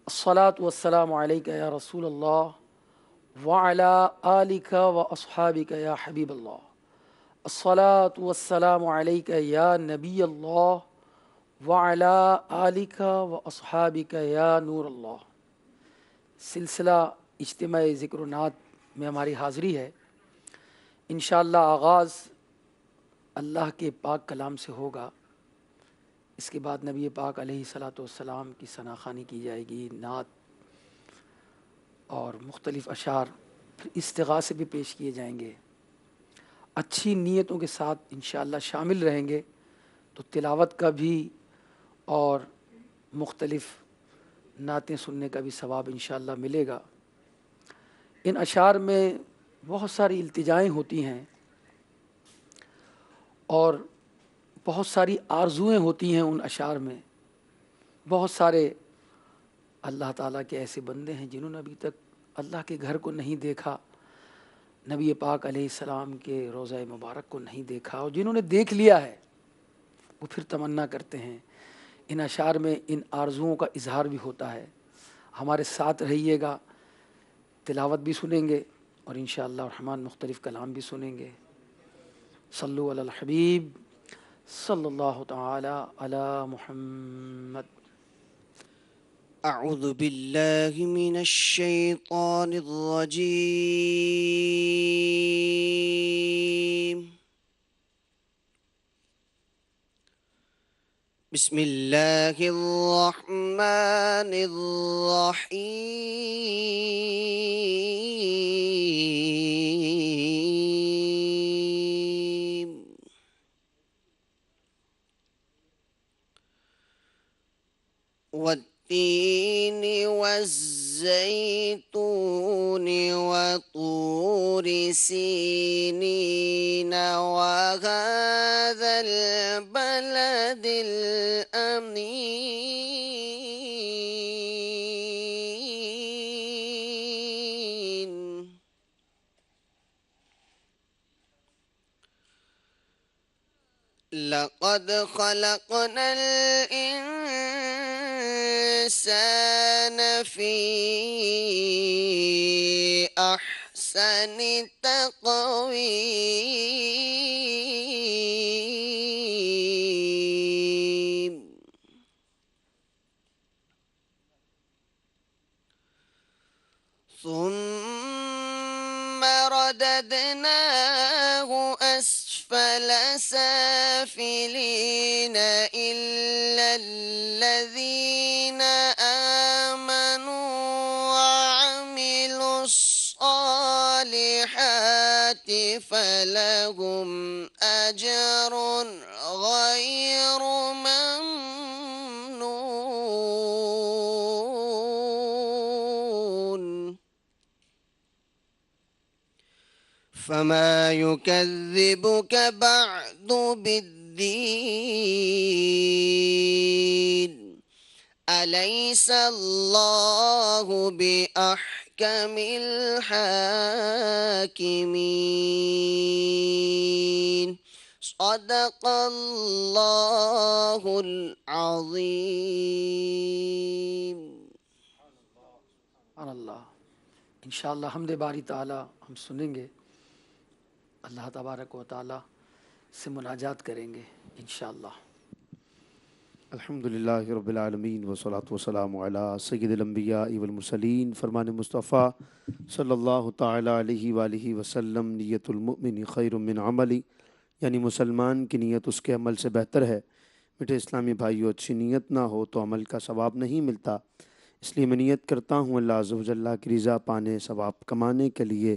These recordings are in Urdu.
الصلاة والسلام عليك يا رسول الله وعلى آلك وأصحابك يا حبيب الله. الصلاة والسلام عليك يا نبي الله وعلى آلك وأصحابك يا نور اللہ. سلسلہ اجتماع ذکر و نعت میں ہماری حاضری ہے. انشاءاللہ آغاز اللہ کے پاک کلام سے ہوگا. اس کے بعد نبی پاک علیہ الصلاۃ والسلام کی ثنا خوانی کی جائے گی، نعت اور مختلف اشعار، پھر استغاثے بھی پیش کیے جائیں گے. اچھی نیتوں کے ساتھ انشاءاللہ شامل رہیں گے تو تلاوت کا بھی اور مختلف نعتیں سننے کا بھی ثواب انشاءاللہ ملے گا. ان اشعار میں بہت ساری التجائیں ہوتی ہیں اور بہت ساری آرزوئیں ہوتی ہیں ان اشعار میں. بہت سارے اللہ تعالیٰ کے ایسے بندے ہیں جنہوں نے ابھی تک اللہ کے گھر کو نہیں دیکھا، نبی پاک علیہ السلام کے روضہ مبارک کو نہیں دیکھا، اور جنہوں نے دیکھ لیا ہے وہ پھر تمنا کرتے ہیں. ان اشعار میں ان آرزوؤں کا اظہار بھی ہوتا ہے. ہمارے ساتھ رہیے گا، تلاوت بھی سنیں گے اور انشاءاللہ الرحمن مختلف کلام بھی سنیں گے. صلو علی الحبیب صلی اللہ تعالی علی محمد. أعوذ بالله من الشيطان الرجيم. بسم الله الرحمن الرحيم. والتين والزيتون وطور سينين وهذا البلد الأمين. لقد خلقنا الإنسان في أحسن تقويم. ثم رددناه أسفل سافلين إلا الذين آمنوا وعملوا الصالحات فلهم أجر غير ممنون. فما يكذبك بعد بالدين. أليس الله بأحكم الحاكمين. صدق الله العظيم. سبحان اللہ. انشاءاللہ حمد باری تعالی ہم سنیں گے، اللہ تبارک و تعالی سے مناجات کریں گے انشاءاللہ. الحمدللہ رب العالمین والصلاة والسلام علی سید الانبیاء والمرسلین. فرمان مصطفیٰ صلی اللہ تعالی علیہ وآلہ وسلم، نیت المؤمن خیر من عملی، یعنی مسلمان کی نیت اس کے عمل سے بہتر ہے. میٹھے اسلامی بھائیو، اچھی نیت نہ ہو تو عمل کا ثواب نہیں ملتا. اس لیے میں نیت کرتا ہوں اللہ عز و جل کی رضا پانے، ثواب کمانے کے لیے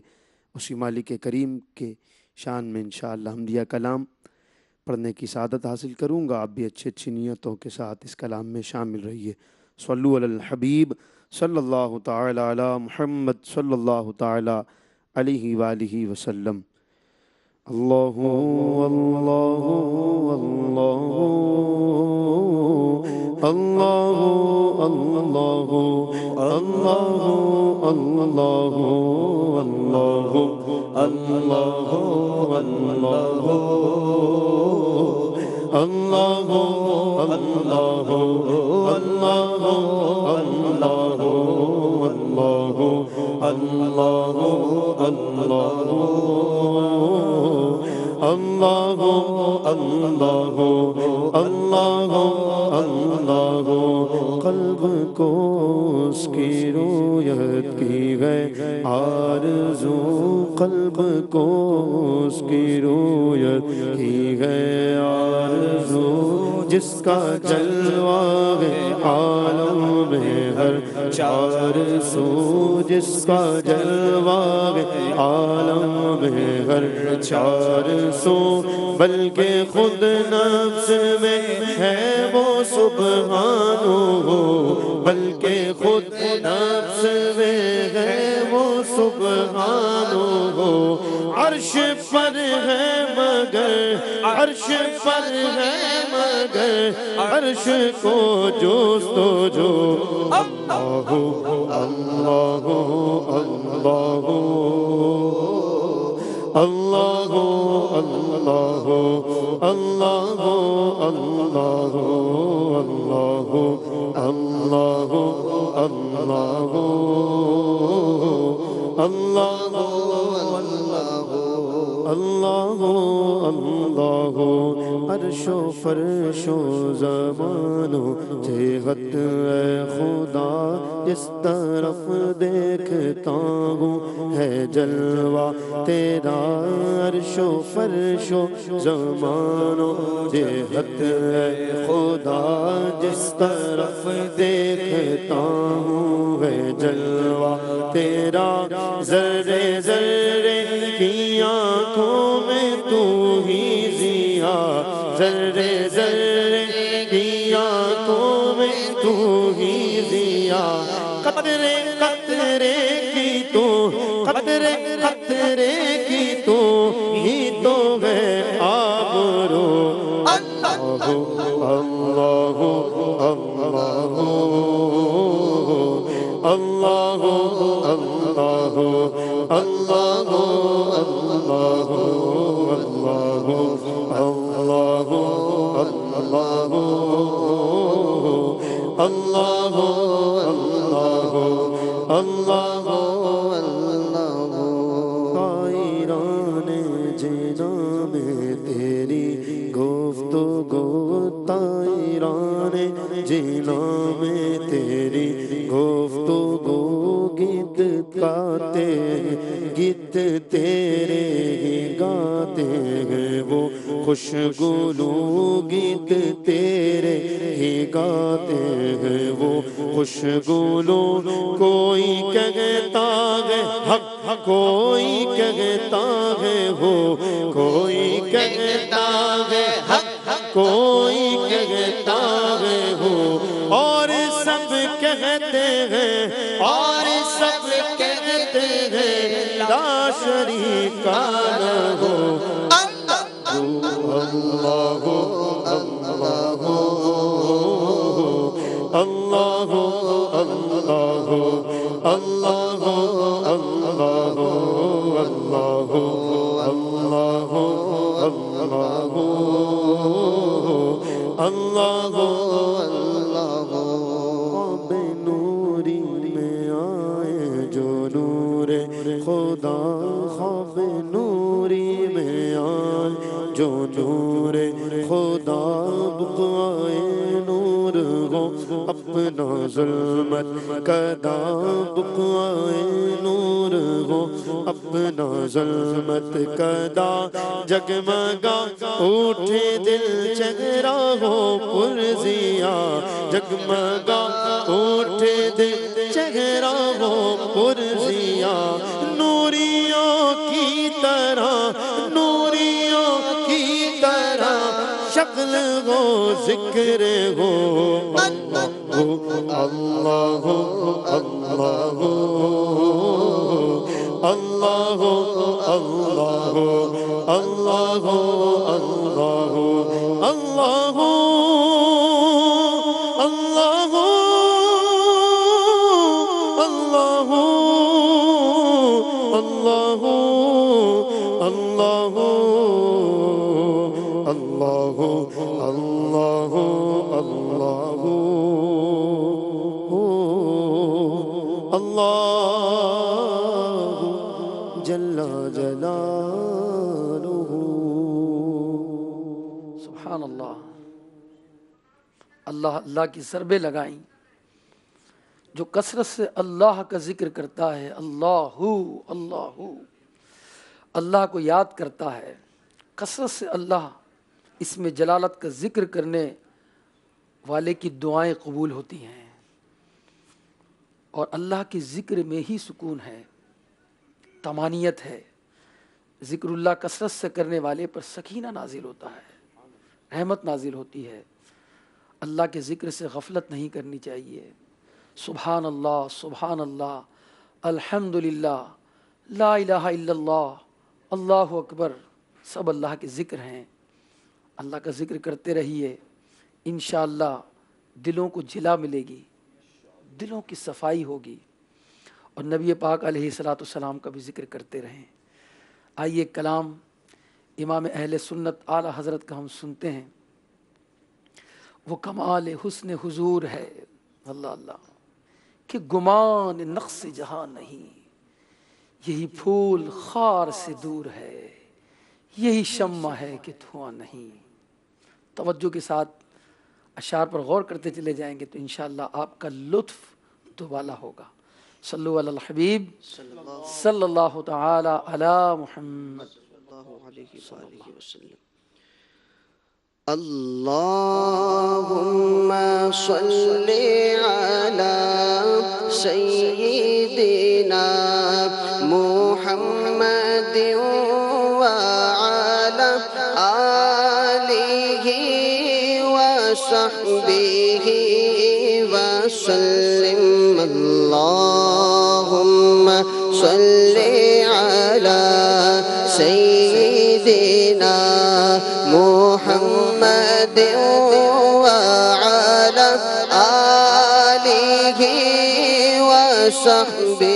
اسی مالک کریم کے شان میں انشاءاللہ حمدیہ کلام پڑھنے کی سعادت حاصل کروں گا. آپ بھی اچھی اچھی نیتوں کے ساتھ اس کلام میں شامل رہیے. صلو علی الحبیب صلی اللہ تعالی علی محمد صلی اللہ تعالی علیہ وآلہ وسلم. اللہ اللہ اللہ اللہ اللہ اللہ اللہ اللہ اللہ اللہ اللہ اللہ قلب کو اس کی رویت کی ہے آرزو، قلب کو اس کی رویت کی ہے آرزو، جس کا جلوہ ہے عالم میں ہر چار سو، جس کا جلوہ ہے عالم میں ہر چار سو، بلکہ خود نفس میں ہے وہ سبحانہ، بلکہ خود نفس میں ہے وہ سبحانہ، عرش پر ہے مگر عرش پر ہے مگر عرش کو جستجو، اللہ اللہ اللہ اللہ اللہ اللہ اللہ اللہ اللہ اللہ اللہ اللہ، عرش و فرش و زمان و جہت اے خدا، جس طرف دیکھتا ہوں ہے جلوہ تیرا، عرش و فرش و زمان و جہت اے خدا، جس طرف دیکھتا ہوں ہے جلوہ تیرا، ذرے ذرے کی آنکھوں میں تو ہی ضیا، ذرے ذرے کی آنکھوں میں تو ہی ضیا، قطرے قطرے کی تو قطرے قطرے کی تو ہی تو ہے آبرو، اللہ اللہ اللہ اللہ اللہ اللہ اللہ اللہ اللہ اللہ اللہ، طائران جنا میں تیری گفتگو، طائران جنا میں تیری گفتگو، گیت گاتے گیت تیرے ہی گاتے ہیں وہ خوشگلو، گیت تیرے ہی گاتے ہیں وہ خوشگلو، کوئی کہتا ہے حق کوئی کہتا ہے ہو، کوئی کہتا ہے حق کوئی کہتا ہے ہو، اور سب کہتے ہیں اور سب کہتے ہیں لا شریک لہ، اللہ اللہ اللہ اللہ اللہ اللہ اللہ اللہ، بے نوری میں آئے جو نور خدا، خواب نوری میں آئے جو نور خدا، بقائے نور ہو اپنا ظلمت کدا، بقائے نور ہو اپنا ظلمت کدا، جگمگا اٹھے دل چہرہ ہو پرزیا، جگمگا اٹھے دل چہرہ ہو پرزیا، نوریوں کی طرح نوریوں کی طرح شکل ہو ذکر ہو، اللہ اللہ اللہ اللہ اللہ اللہ اللہ اللہ اللہ اللہ اللہ اللہ اللہ اللہ اللہ اللہ جل جلالہ۔ سبحان اللہ۔ اللہ اللہ کی ضربیں لگائیں۔ جو کثرت سے اللہ کا ذکر کرتا ہے، اللہ اللہ اللہ کو یاد کرتا ہے، کثرت سے اللہ اس میں جلالت کا ذکر کرنے والے کی دعائیں قبول ہوتی ہیں، اور اللہ کے ذکر میں ہی سکون ہے، طمانینت ہے۔ ذکر اللہ کثرت سے کرنے والے پر سکینہ نازل ہوتا ہے، رحمت نازل ہوتی ہے۔ اللہ کے ذکر سے غفلت نہیں کرنی چاہیے۔ سبحان اللہ، الحمدللہ، لا الہ الا اللہ، اللہ اکبر، سب اللہ کے ذکر ہیں۔ اللہ کا ذکر کرتے رہیے، انشاءاللہ دلوں کو جلا ملے گی، دلوں کی صفائی ہوگی، اور نبی پاک علیہ الصلاۃ والسلام کا بھی ذکر کرتے رہیں۔ آئیے کلام امام اہل سنت اعلیٰ حضرت کا ہم سنتے ہیں۔ وہ کمال حسن حضور ہے، اللہ اللہ، کہ گمان نقص جہاں نہیں، یہی پھول خار سے دور ہے، یہی شمع ہے کہ دھواں نہیں۔ توجہ کے ساتھ اشعار پر غور کرتے چلے جائیں گے تو انشاءاللہ آپ کا لطف دوبالا ہوگا۔ صلو علی الحبیب صلی اللہ تعالی علی محمد۔ اللہم صلی علی سیدنا محمد وعلی آلہ وصحبہ وسلم۔ اللہم صلی علی سیدنا محمد وعلی آلہ وصحبہ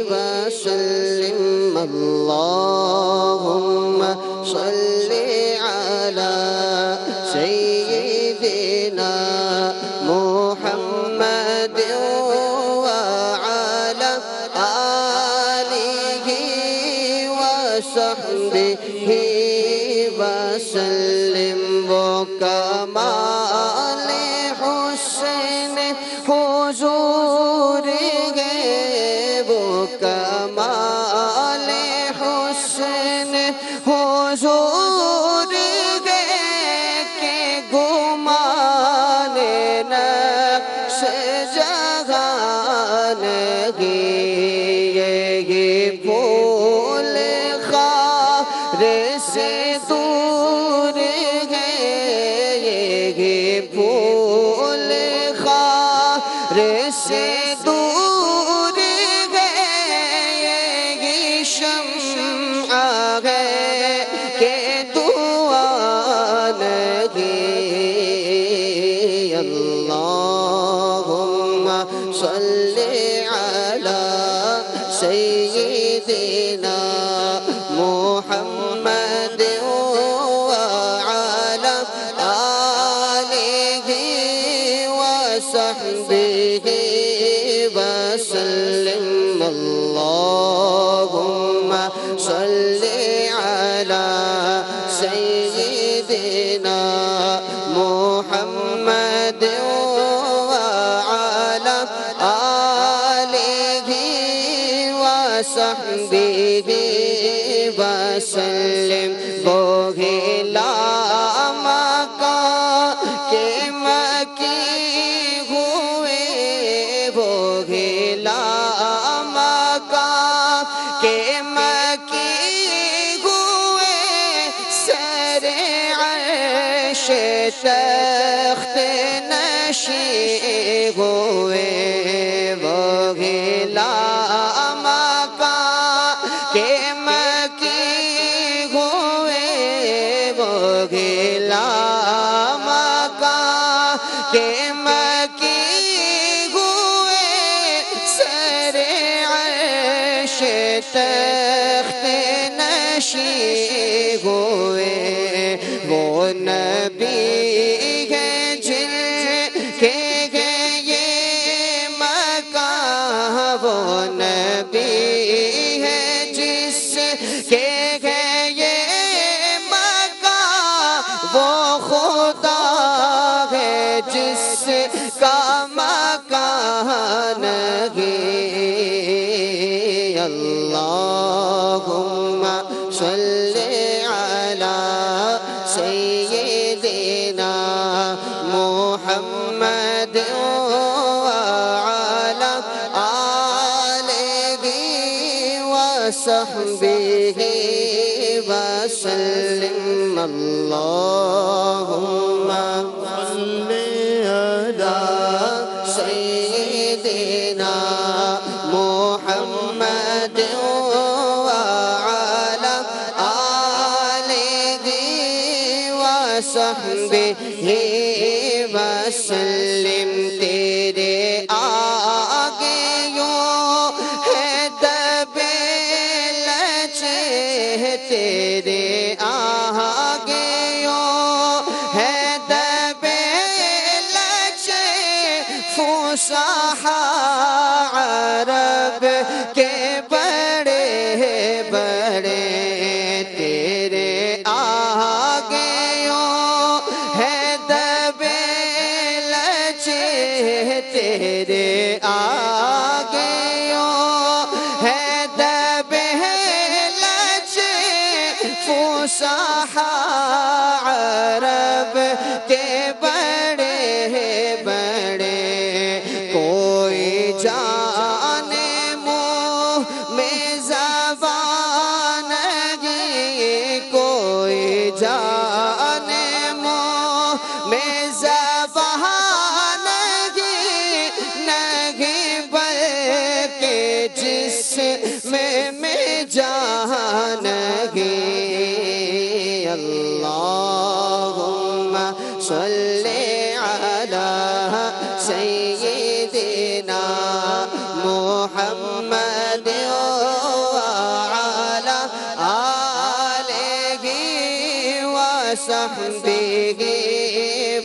وسلم۔ اللہم صلی علی سیدنا محمد وعلی آلہ وصحبہ وسلم۔ وہ کمال حسن حضور ہے، وہ کمال حسن حضور ہے، کہ گمان نقش جہاں نہیں، یہی پھول خار سے دور ہے، یہی پھول خار سے دور ہے، یہی شمع ہے کہ دعا نہیں۔ اللہم صلی علی سیدنا محمد وعلی آلہ وصحبہ وسلم۔ اللہم صلی علی سیدنا محمد وعلی آلہ وصحبہ وسلم۔ وہ مکہ کے مکی ہوئے، وہ مکہ کے مکی ہوئے، سر عرش تخت نشین ہوئے، وہ مکہ کے مکی ہوئے، وہ مکہ کے مکی ہوئے، سر عرش تخت نشین ہوئے۔ وہ نبی ہے جن کے یہ مکہ نگی اللہم صلی علی سیدنا محمد وعلی آلہ وصحبہ وسلم اللہم صلی علی سیدنا محمد وعلی آلہ وصحبہ وسلم تیرے آگے یوں ہے دب لچے تیرے آگے یوں ہے دب لچے فصحا عرب کے بڑے بڑے تیرے آگے یوں ہے دب لچے تیرے آگے یوں ہے دب لچے فصحا عرب کے بڑے بڑے کوئی جانے منہ میں زبان نہیں کوئی جانے منہ میں زبان نہیں بلکہ جسم میں جان گی اللہم صلی علی سیدنا محمد وعلی آلہ وصحبہ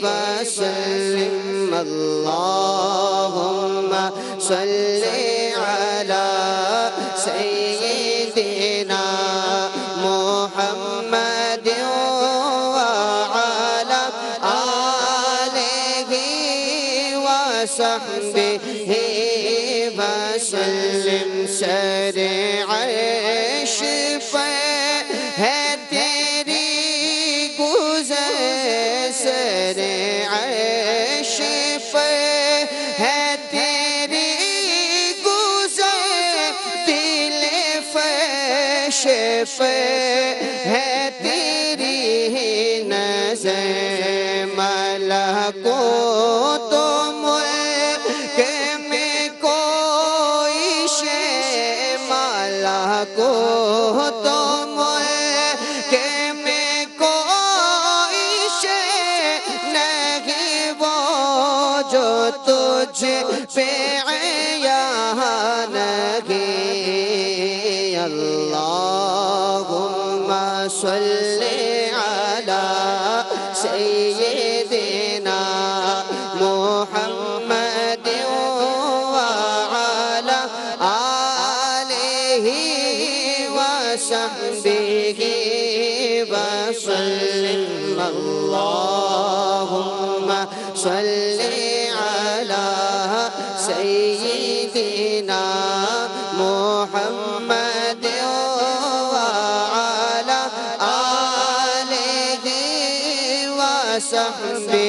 وسلم اللہم صلی علی سیدنا محمد وعلی آلہ وصحبہ وسلم سر عرش پہ ہے تیری گزر سر عرش پہ ہے تیری گزر دل فرش پہ ہے تیری نظر ملکوت و ملک میں کوئی شے ملکوت و ملک میں کوئی شے نہیں وہ جو تجھ پہ عیاں نہیں اللہم صلی علی سیدنا محمد وعلی آلہ وصحبہ وسلم اللہم صلی علی سیدنا محمد وعلی آلہ وصحبہ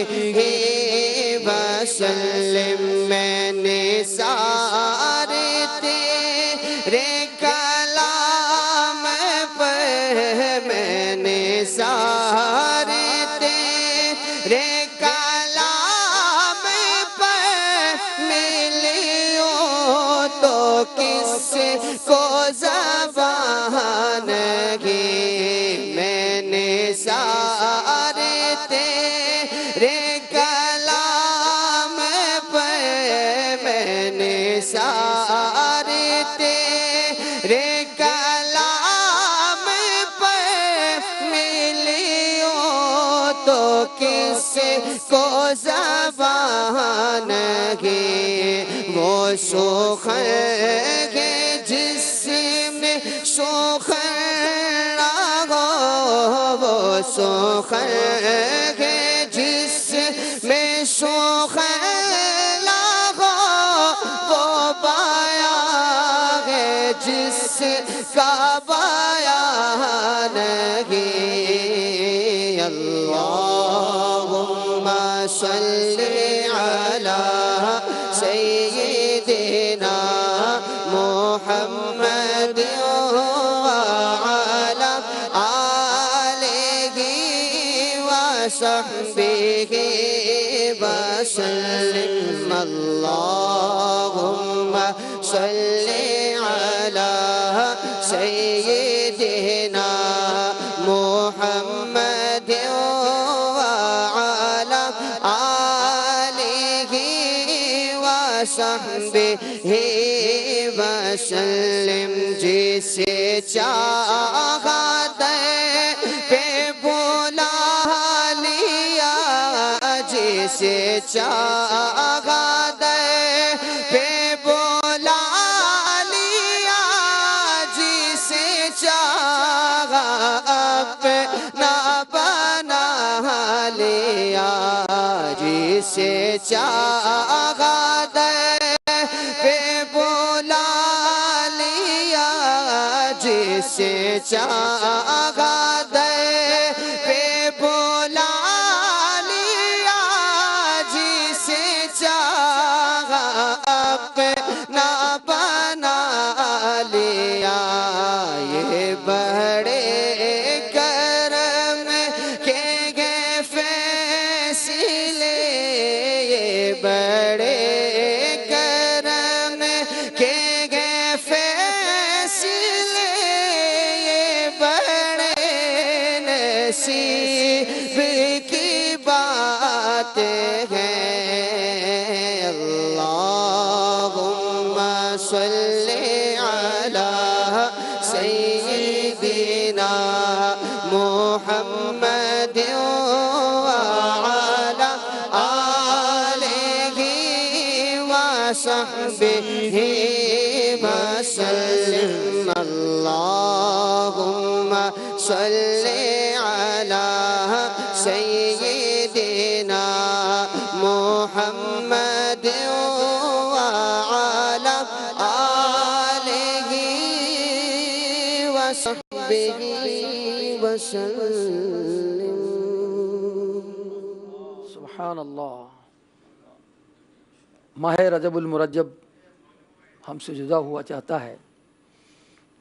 وسلم میں نثار تیرے کلام پر میں نثار تیرے کلام پر ملیوں تو کس کو زبان گی میں نثار تیرے کلام پر میں نثار تیرے کلام پر ملیوں تو کس کو زبان گی وہ سخن ہے جس میں سخن لگو وہ سخن ہے جس میں سخن لگو وہ جس کا بیان نہیں اللہم صلی علی سیدنا محمد وعلی آلہ وصحبہ وسلم اللہم صلی علی سیدنا محمد وعلی آلہ وصحبہ وسلم جسے چاہا دے پہ بلا لیا جسے چاہا دے پہ بلا لیا جسے چاہا اپنا بنا لیا جسے چاہا دے پہ بلا لیا جسے چاہا دے پہ بلا لیا جسے چاہا اپنا بنا لیا یہ بڑے کرم کے گے فیصلے یہ بڑے کرم کے گے فیصلے یہ بڑے نصیب کی بات ہے اللہم صلی علی سیدنا محمد وعلی آلہ وصحبہ وسلم اللہم صلی علی سیدنا محمد وعلی آلہ وصحبہ وسلم سبحان اللہ۔ ماہ رجب المرجب ہم سے جدا ہوا چاہتا ہے،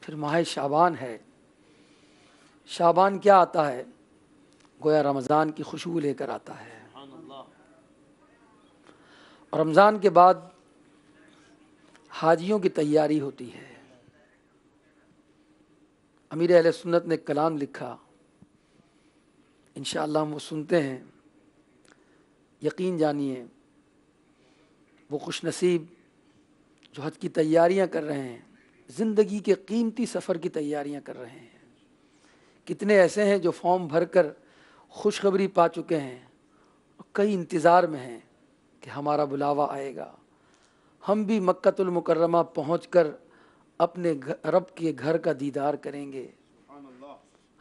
پھر ماہ شعبان ہے۔ شعبان کیا آتا ہے؟ گویا رمضان کی خوشبو لے کر آتا ہے، اور رمضان کے بعد حاجیوں کی تیاری ہوتی ہے۔ امیر اہل سنت نے کلام لکھا، انشاءاللہ ہم وہ سنتے ہیں۔ یقین جانیے وہ خوش نصیب جو حج کی تیاریاں کر رہے ہیں، زندگی کے قیمتی سفر کی تیاریاں کر رہے ہیں۔ کتنے ایسے ہیں جو فارم بھر کر خوشخبری پا چکے ہیں، کئی انتظار میں ہیں کہ ہمارا بلاوا آئے گا، ہم بھی مکۃ المکرمہ پہنچ کر اپنے رب کے گھر کا دیدار کریں گے،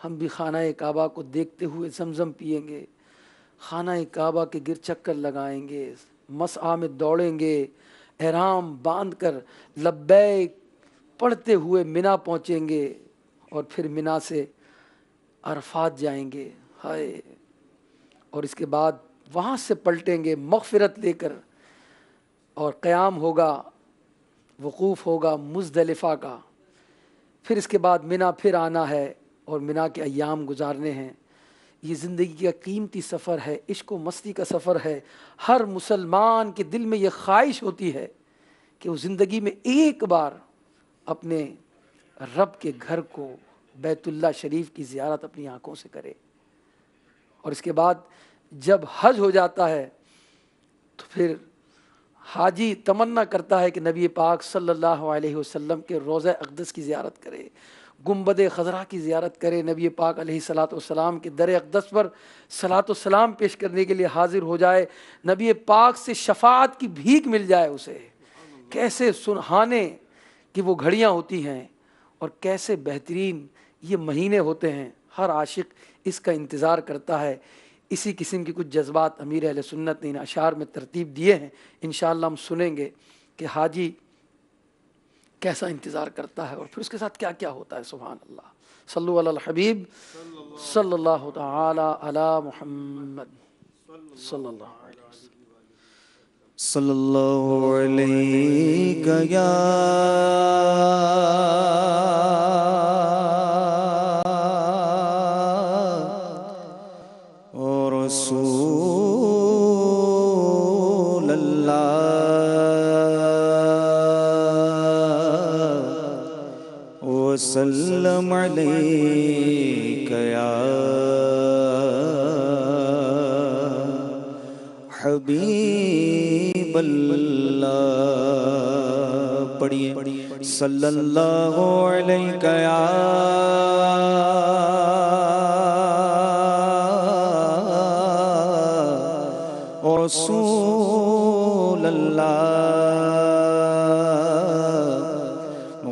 ہم بھی خانہ کعبہ کو دیکھتے ہوئے زمزم پئیں گے، خانہ کعبہ کے گر چکر لگائیں گے، مسعی میں دوڑیں گے، احرام باندھ کر لبیک پڑھتے ہوئے منا پہنچیں گے، اور پھر منا سے عرفات جائیں گے، ہائے، اور اس کے بعد وہاں سے پلٹیں گے مغفرت لے کر، اور قیام ہوگا، وقوف ہوگا مزدلفہ کا، پھر اس کے بعد منا پھر آنا ہے اور منا کے ایام گزارنے ہیں۔ یہ زندگی کا قیمتی سفر ہے، عشق و مستی کا سفر ہے۔ ہر مسلمان کے دل میں یہ خواہش ہوتی ہے کہ وہ زندگی میں ایک بار اپنے رب کے گھر کو، بیت اللہ شریف کی زیارت اپنی آنکھوں سے کرے، اور اس کے بعد جب حج ہو جاتا ہے تو پھر حاجی تمنا کرتا ہے کہ نبی پاک صلی اللہ علیہ وسلم کے روضہ اقدس کی زیارت کرے، گنبد خضرا کی زیارت کرے، نبی پاک علیہ الصلاۃ والسلام کے در اقدس پر صلاۃ والسلام پیش کرنے کے لیے حاضر ہو جائے، نبی پاک سے شفاعت کی بھیک مل جائے اسے۔ کیسے سنہانے کہ وہ گھڑیاں ہوتی ہیں، اور کیسے بہترین یہ مہینے ہوتے ہیں، ہر عاشق اس کا انتظار کرتا ہے۔ اسی قسم کی کچھ جذبات امیر اہل سنت نے ان اشعار میں ترتیب دیے ہیں، انشاءاللہ ہم سنیں گے کہ حاجی کیسا انتظار کرتا ہے اور پھر اس کے ساتھ کیا کیا ہوتا ہے. سبحان اللہ. صلو علی الحبیب صلی اللہ تعالی علی محمد صلی اللہ علیہ وسلم. صلی اللہ علیہ یا رسول اللہ وسلم علیک یا حبیب اللہ. پڑھیے صلی اللہ علیہ یا رسول اللہ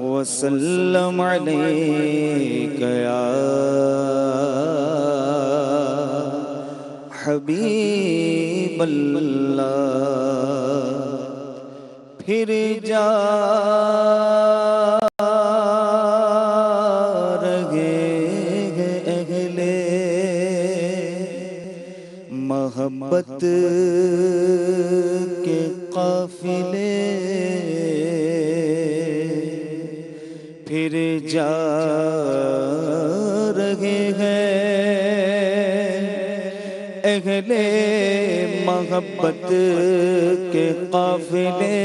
وسلم علیک یا حبیب اللہ. پھر جا رہے ہیں اہل محبت کے قافلے. پھر جا رہے ہیں اہل محبت کے قافلے.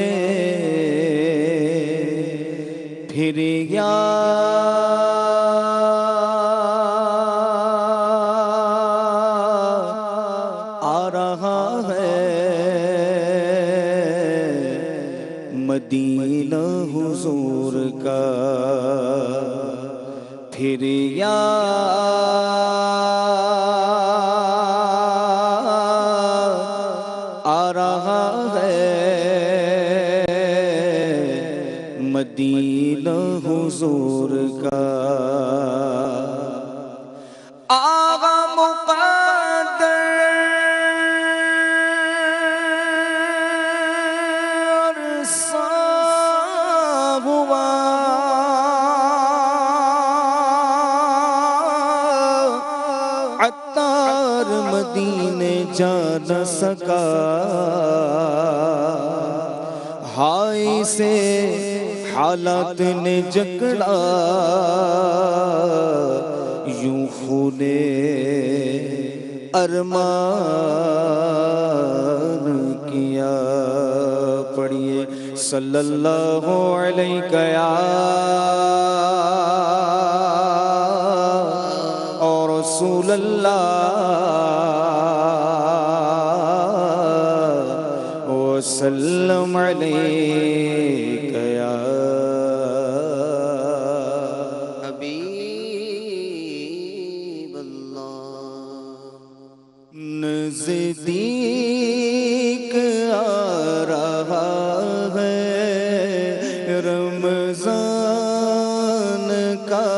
پھر یا آ رہا ہے مدینہ حضور کا. پھر یا مدینہ حضور کا. آغا مقدر سا ہوا عطار مدینے جا نہ سکا. ہائی سے حالات نے جکڑا یوں خونے ارمان کیا. پڑھیے صلی اللہ علیہ یا رسول اللہ وسلم علیک یا حبیب اللہ. نزدیک آ رہا ہے رمضان کا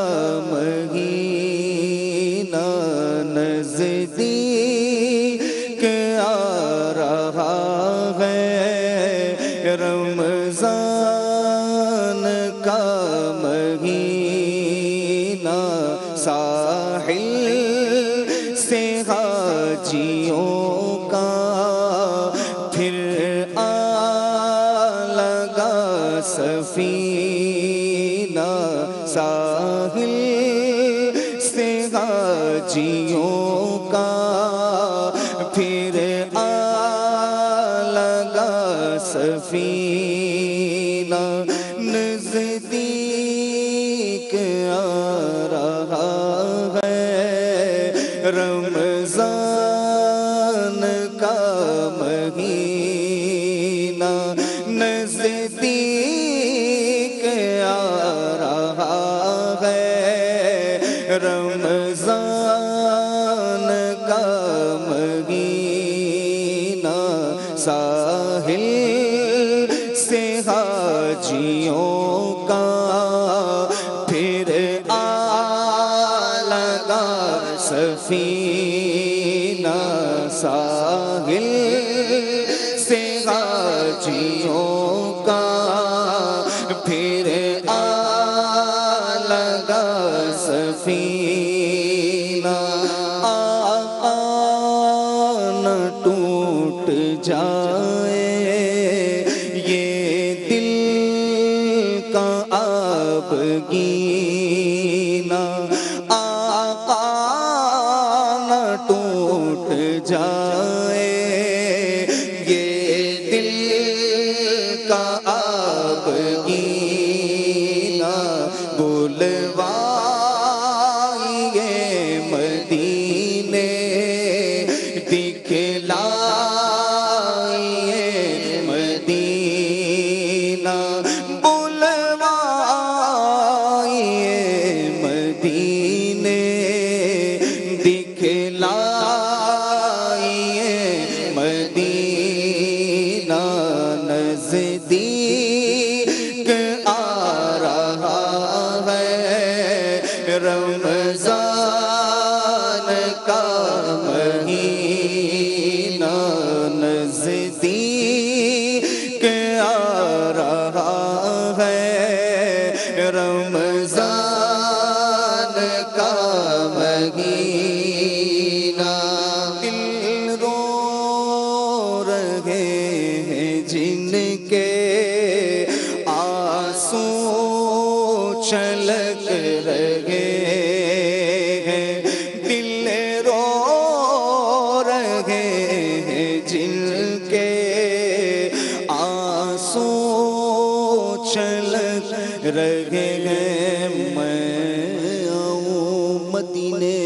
مہینہ. نزدیک آ رہا ہے رمضان کا مہینہ. ساحل سے حاجیوں کا پھر آ لگا سفینہ. ساحل سے حاجیوں کا پھر آ لگا سفینہ. نزدیک آ رہا ہے رمضان کا مہینہ. نزدیک آ رہا ہے رمضان کا مہینہ. ساحل سے حاجیوں کا پھر آ لگا سفینہ. ساحل سے حاجیوں کا پھر کا اب گینا آقا نہ ٹوٹ جائے، یہ دل کا اب گینا بلوائیے مدینے، دکھلائیے مدینہ، بلوائیے مدینے، دکھلائیے مدینہ، نزدیک آ رہا ہے رمضان کا مہینہ، نزدیک آ رہا ہے رمضان کا مہینہ، دل رو رہے ہیں جن کے آنسو چھلک رہے ہیں، دل رو رہے ہیں جن کے آنسو چھلک رہے ہیں، میں آؤں مدینے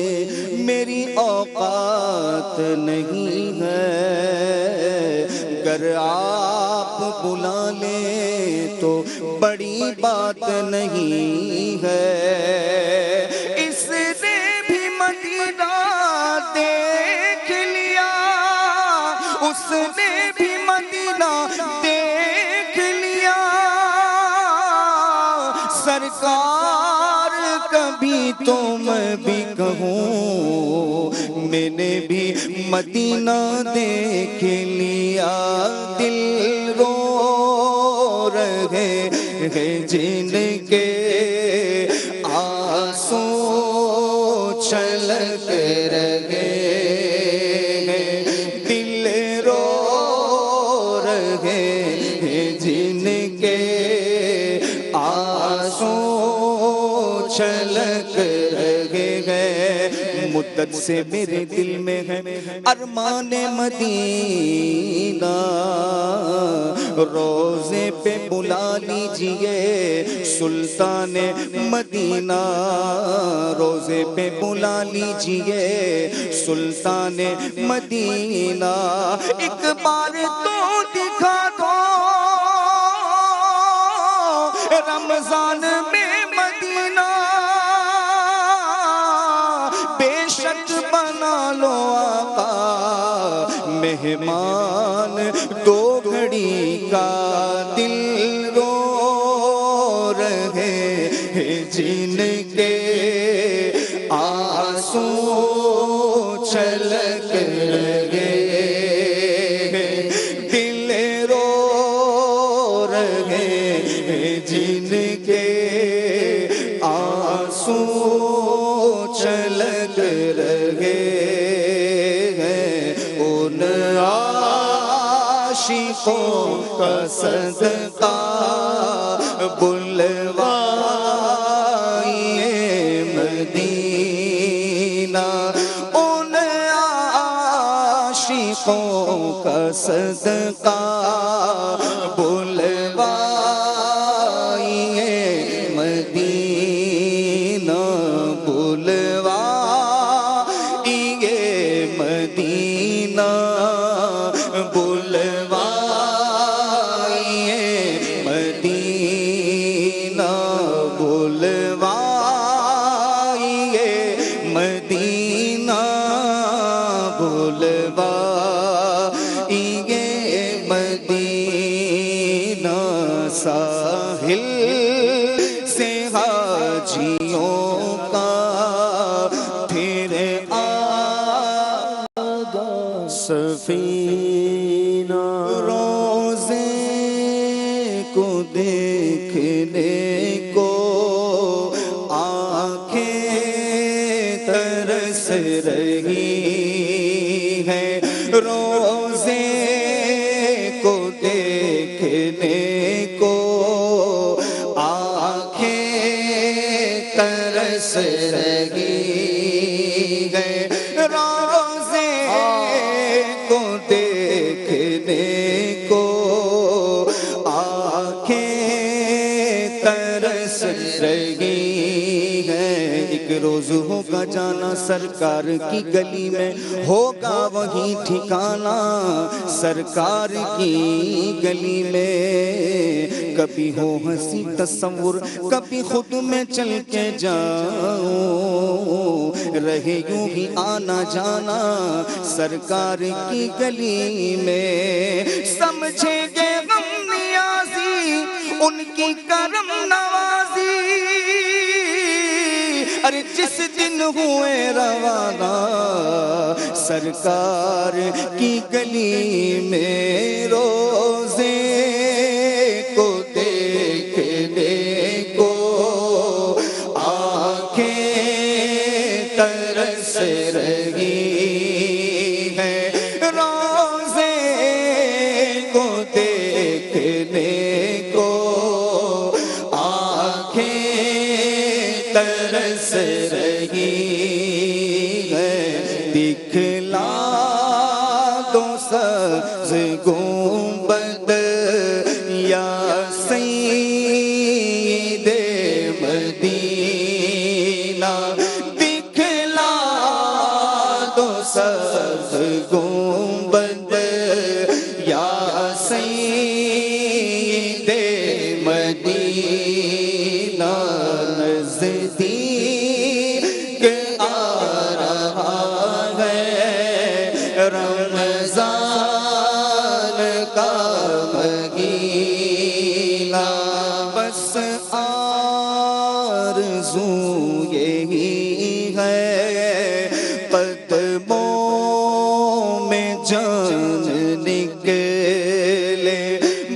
میری اوقات نہیں ہے، گر آپ بلا لیں تو بڑی بات نہیں ہے، اس نے بھی مدینہ دیکھ لیا، اس نے بھی مدینہ دیکھ لیا، سرکار کبھی تو میں بھی کہوں میں نے بھی مدینہ دیکھ لیا، دل رو رہے ہیں جن کے آنسو چھلک رہے ہیں، دل رو رہے ہیں جن کے آنسو چھلک رہے ہیں، مدت سے میرے دل میں ہے ارمان مدینہ، روزے پہ بلا لیجئے سلطان مدینہ، روزے پہ بلا لیجئے سلطان مدینہ، ایک بار تو دکھا دو رمضان میں مدینہ، بے شک بنا لو آقا مہمان دو گھڑی کا، دل رو رہے ہیں جن کے آنسو چھلک رہے ہیں، دل رو رہے ہیں جن کے آنسو چھلک رہے ہیں، ان عاشقوں کا صدقہ بلوائیے مدینہ، ان عاشقوں کا صدقہ بلوائیے مدینہ، بلوائیے مدینہ، بلوائیے مدینہ، بلوائیے مدینہ، بلوائیے مدینہ، ساحل سے حاجیوں کا پھر آگا سفینہ، روزے کو دیکھنے کو آنکھیں ترس رہی ہیں، روزے کو دیکھنے کو رہی ہے۔ ایک روز ہوگا جانا سرکار کی گلی میں، ہوگا وہی ٹھکانہ سرکار کی گلی میں۔ کبھی ہو ہنسی تصور، کبھی خود میں چل کے جاؤں، رہے یوں ہی آنا جانا سرکار کی گلی میں۔ سمجھیں گے غم نیازی ان کی کرم نوازی، ارے جس دن ہوئے روانہ سرکار کی گلی میں۔ روزے کو دیکھنے کو آنکھیں ترس رہی ہیں، روزے کو دیکھنے کو آنکھیں ترس رہی ہیں۔ دکھلا دو سبز گنبد یا سید مدینہ، دکھلا دو سبز گنبد یا سید مدینہ۔ نزدیک آ رہا ہے رمضان کا مہینہ، بس آرزو یہی ہے قدموں میں جان نکلے،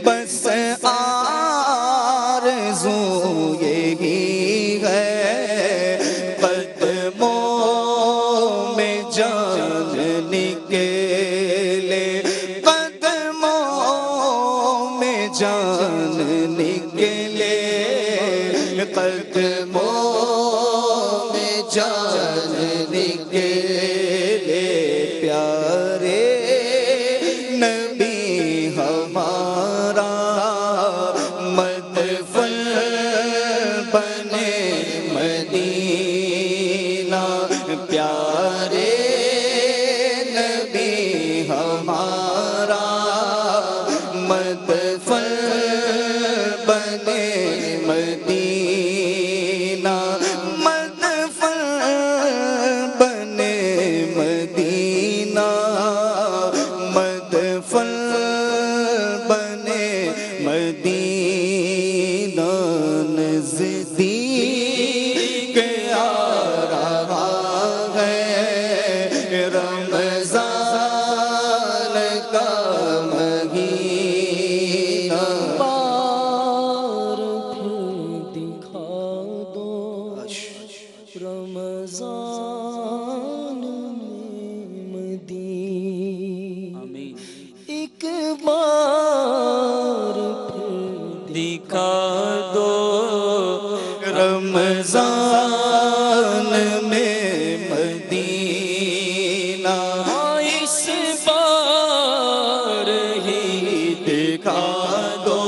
بس آرزو یہی ہے قدموں میں جان نکلے، قدموں میں جان نکلے، قدموں میں جان نکلے۔ پیارے نبی ہمارا مدفن بنے مدینہ، پیارے نبی ہمارا مدفن بنے مدینہ، مدفن بنے مدینہ، مدفن بنے مدینہ۔ نزدیک آ رہا ہے رمضان کا مہینہ۔ بار پھر دکھا دو رمضان میں مدینہ، ایک بار پھر دکھا دو رمضان میں مدینہ، اس بار ہی دکھا دو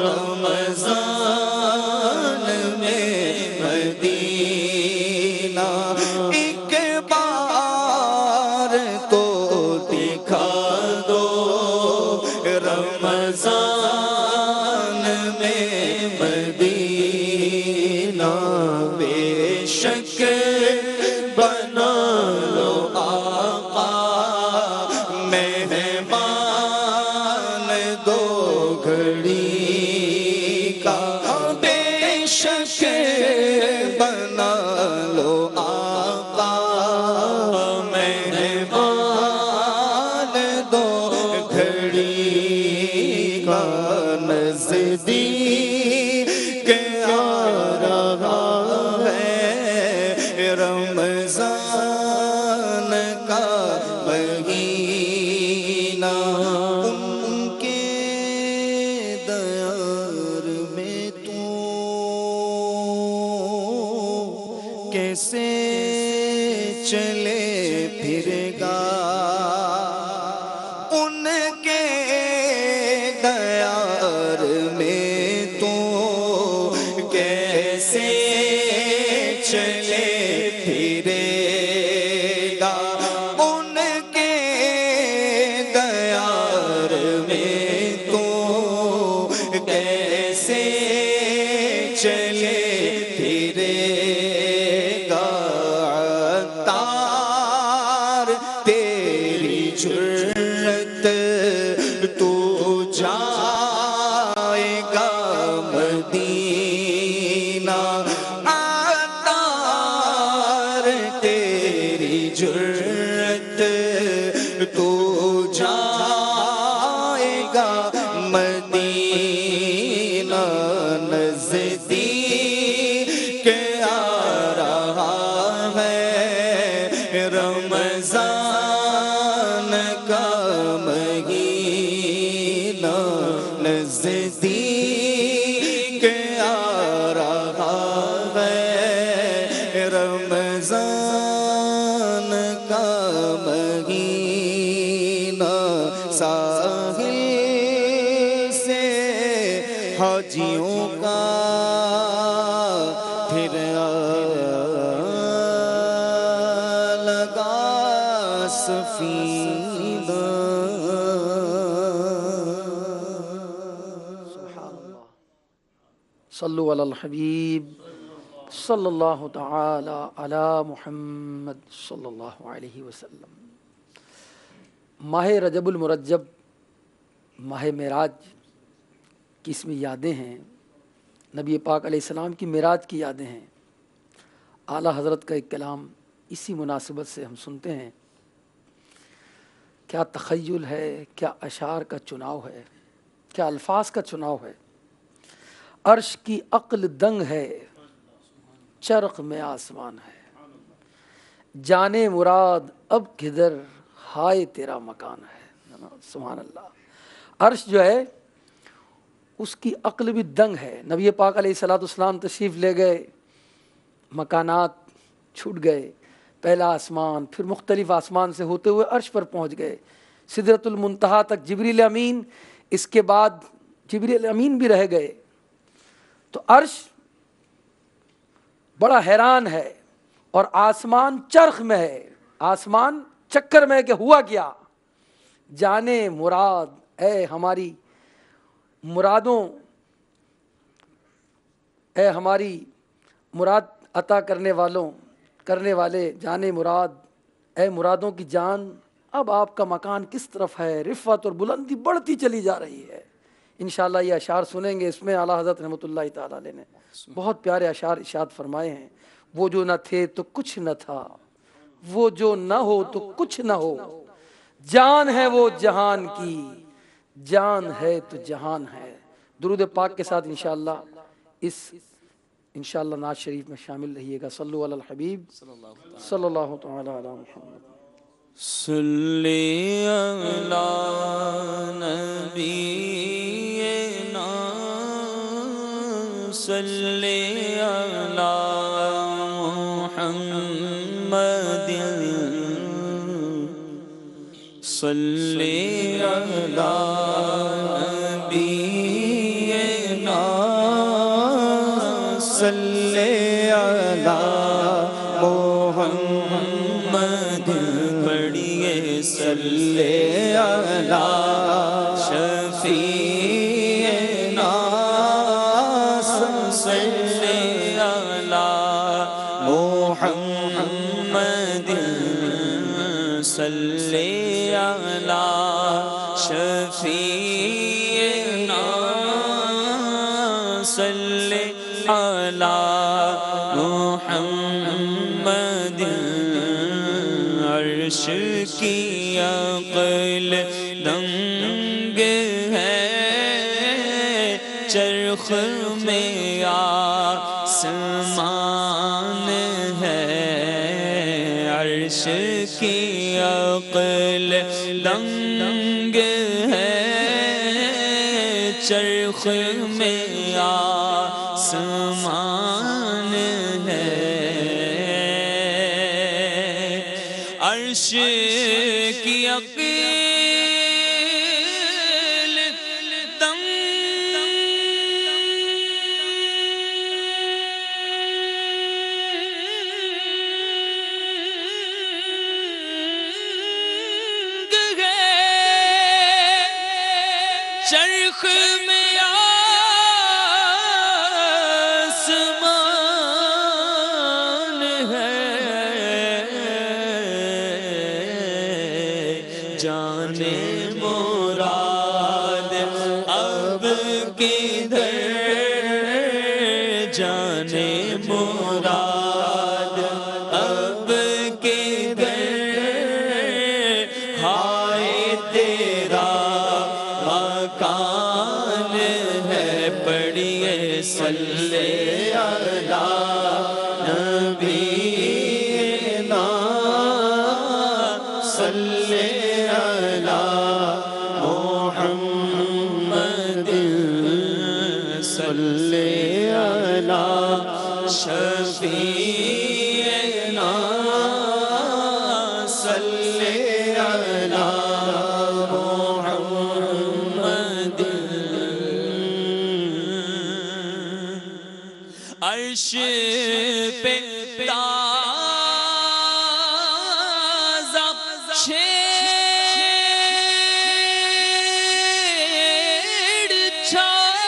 رمضان میں مدینہ، ایک بار تو دکھا دو رمضان میں مدینہ۔ بے شک بنا لو آقا مہمان دو گھڑی کا، بے شک بنا لو آقا مہمان دو گھڑی کا۔ نزدیک آ رہا ہے رمضان کا مہینہ۔ ان کے دیار میں تو کیسے چلے پھر گا، ان کے دیار میں تو چلے پھرے گا ان کے دیار میں تو کیسے چلے پھرے گا عطار تیری جرت تو جائے گا مدینہ عطار تیری جرت تو جائے گا مدینہ نزدیک آ رہا ہے رمضان کا مہینہ نزدیک آ رہا ہے رمضان کا مہینہ ساحل سے حاجیوں کا پھر لگا سفینہ سبحان اللہ صلو علی الحبیب صلی اللہ تعالی علی محمد صلی اللہ علیہ وسلم۔ ماہ رجب المرجب ماہ معراج کی اس میں یادیں ہیں، نبی پاک علیہ السلام کی معراج کی یادیں ہیں۔ اعلیٰ حضرت کا ایک کلام اسی مناسبت سے ہم سنتے ہیں۔ کیا تخیل ہے، کیا اشعار کا چناؤ ہے، کیا الفاظ کا چناؤ ہے۔ عرش کی عقل دنگ ہے، چرخ میں آسمان ہے، جانے مراد اب کدھر ہائے تیرا مکان ہے۔ سبحان اللہ۔ عرش جو ہے اس کی عقل بھی دنگ ہے۔ نبی پاک علیہ السلام تشریف لے گئے، مکانات چھوٹ گئے، پہلا آسمان، پھر مختلف آسمان سے ہوتے ہوئے عرش پر پہنچ گئے، سدرۃ المنتہا تک جبریل امین، اس کے بعد جبریل امین بھی رہ گئے۔ تو عرش بڑا حیران ہے اور آسمان چرخ میں ہے، آسمان چکر میں ہے کہ ہوا کیا۔ جانے مراد اے ہماری مرادوں، اے ہماری مراد عطا کرنے والے، جانے مراد اے مرادوں کی جان، اب آپ کا مکان کس طرف ہے۔ رفعت اور بلندی بڑھتی چلی جا رہی ہے۔ انشاءاللہ یہ اشعار سنیں گے، اس میں اعلیٰ حضرت رحمۃ اللہ تعالیٰ علیہ نے بہت پیارے اشعار ارشاد فرمائے ہیں۔ وہ جو نہ تھے تو کچھ نہ تھا، وہ جو نہ ہو تو کچھ نہ ہو، جان ہے وہ جہان کی، جان ہے تو جہان ہے۔ درود پاک کے ساتھ انشاءاللہ نعت شریف میں شامل رہیے گا۔ صلو علی الحبیب صلی اللہ تعالی علی محمد۔ صلی علی نبینا صلی علی محمد صلی علی نبینا صلی علی محمد پڑھیے صلی علی شفیعنا صلی علی محمد صلی علی شفیعنا صلی علی محمد۔ عرش کی عقل دنگ ہے، چرخ میں آسمان ہے۔ عرش کی عقل دنگ ہے، چرخ میں آسمان ہے۔ عرش کی عقل دنگ جانے مراد اب کدھر جانے مراد اب کدھر ہائے تیرا مکان ہے پڑھیے صلی علی نبینا صلی علی محمد صلی علی شفیعنا صلی علی محمد عرش پہ تازہ چھیڑ چھاڑ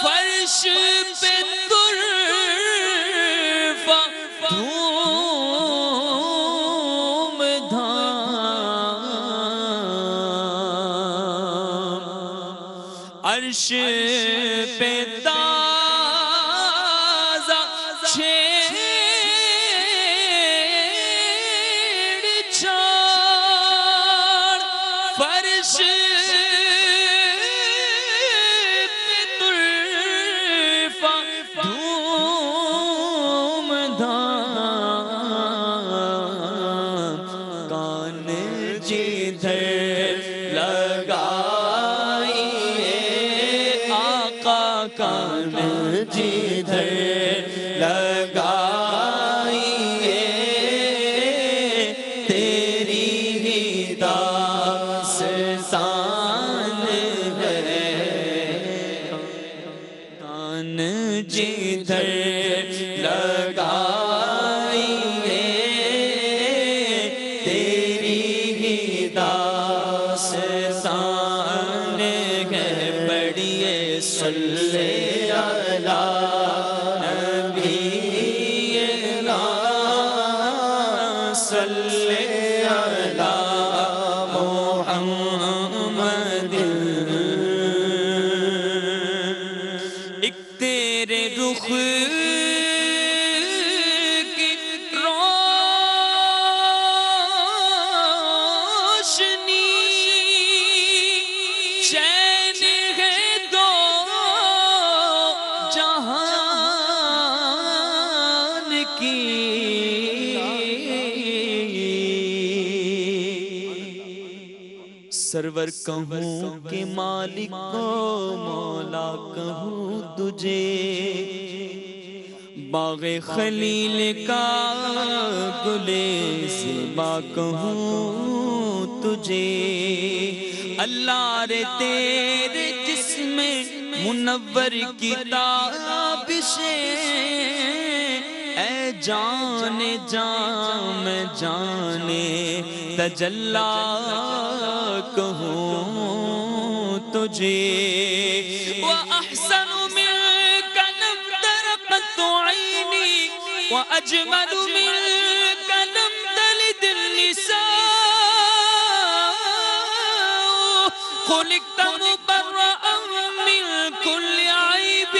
فرش پہ طرفہ دھوم دھام عرش پہ تازہ چھیڑ چھاڑ فرش پہ طرفہ دھوم دھام کان جدھر لگائیے آقا کان جدھر لگائیے تیری ہی داستان ہے کان جدھر لگائیے تیری ہی داستان ہے پڑھیے صلی علی نبینا صلی علی محمد ایک تیرے رخ کی روشنی چین ہے دو جہان کی سرور کہوں کہ مالک کو مولا کہوں تجھے باغ خلیل کا گلے زیبا کہوں تجھے اللہ رے تیرے جسم منور کی تابشیں اے جانے جام جانے تجلا کہوں تجھے وَأَحْسَنُ مِنْكَ لَمْ تَرَ قَطُّ عَيْنِي وَأَجْمَلُ مِنْكَ لَمْ تَلِدِ النِّسَاءُ خُلِقْتَ مُبَرَّأً مِنْ كُلِّ عَيْبٍ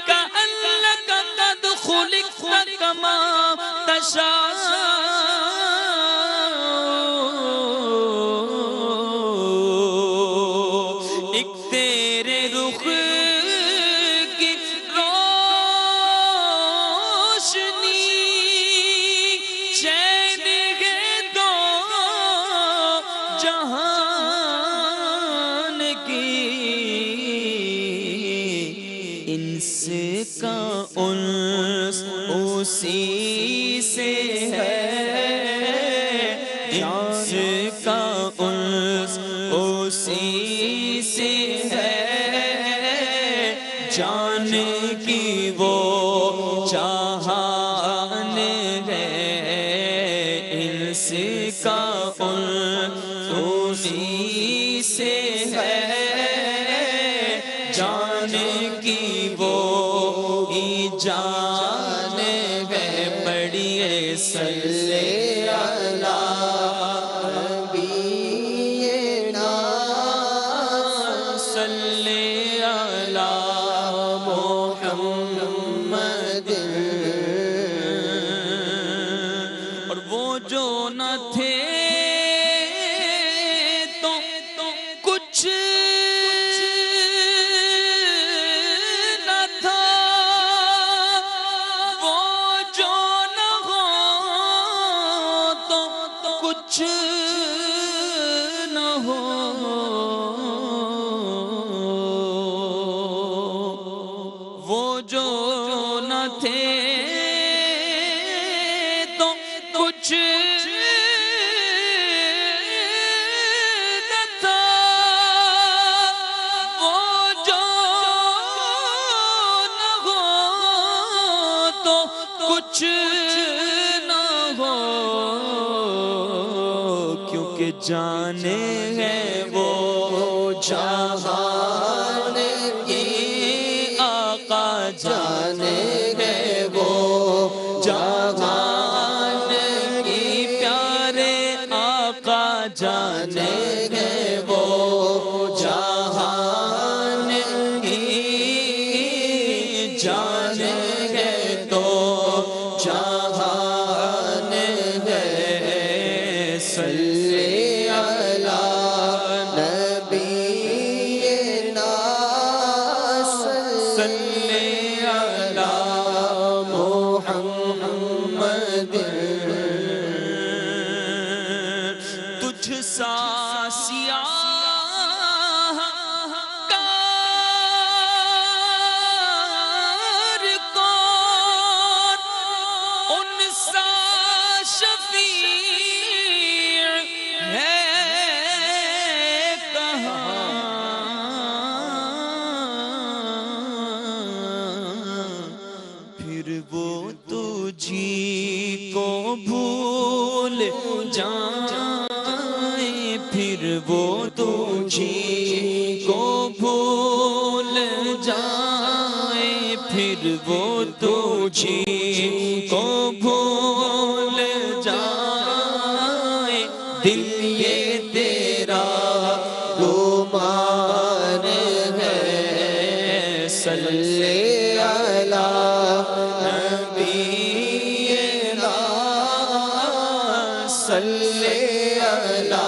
كَأَنَّكَ قَدْ خُلِقْتَ كَمَا تَشَاءُ ایک تیرے رخ کی روشنی چین ہے دو جہان کی انس کا انس اسی سے ہے انس کا انس اسی سے ہے جان کی وہ چاہان ہے انس کا انس اسی سے ہے جان کی وہ جان ہے پڑھیے صلی علی جو نہ تھے تو کچھ نہ تھا، وہ جو نہ ہو تو کچھ نہ ہو، کیونکہ جانے ہیں وہ جہان کی آقا، جانے ہیں وہ جہان کی پیارے آقا، جانے ہیں وہ جہان کی جانے ہیں تو جہان ہے، صلی علی نبینا صلی علی محمد، تجھ سا سیاہ کار کون، ان سا شفیع ہے کہاں، پھر وہ تجھی کو بھول جائیں، پھر وہ تجھی کو بھول جائیں، پھر وہ تجھی کو بھول جائیں، دل یہ تیرا گمان ہے، صلی علی نبینا صلی علی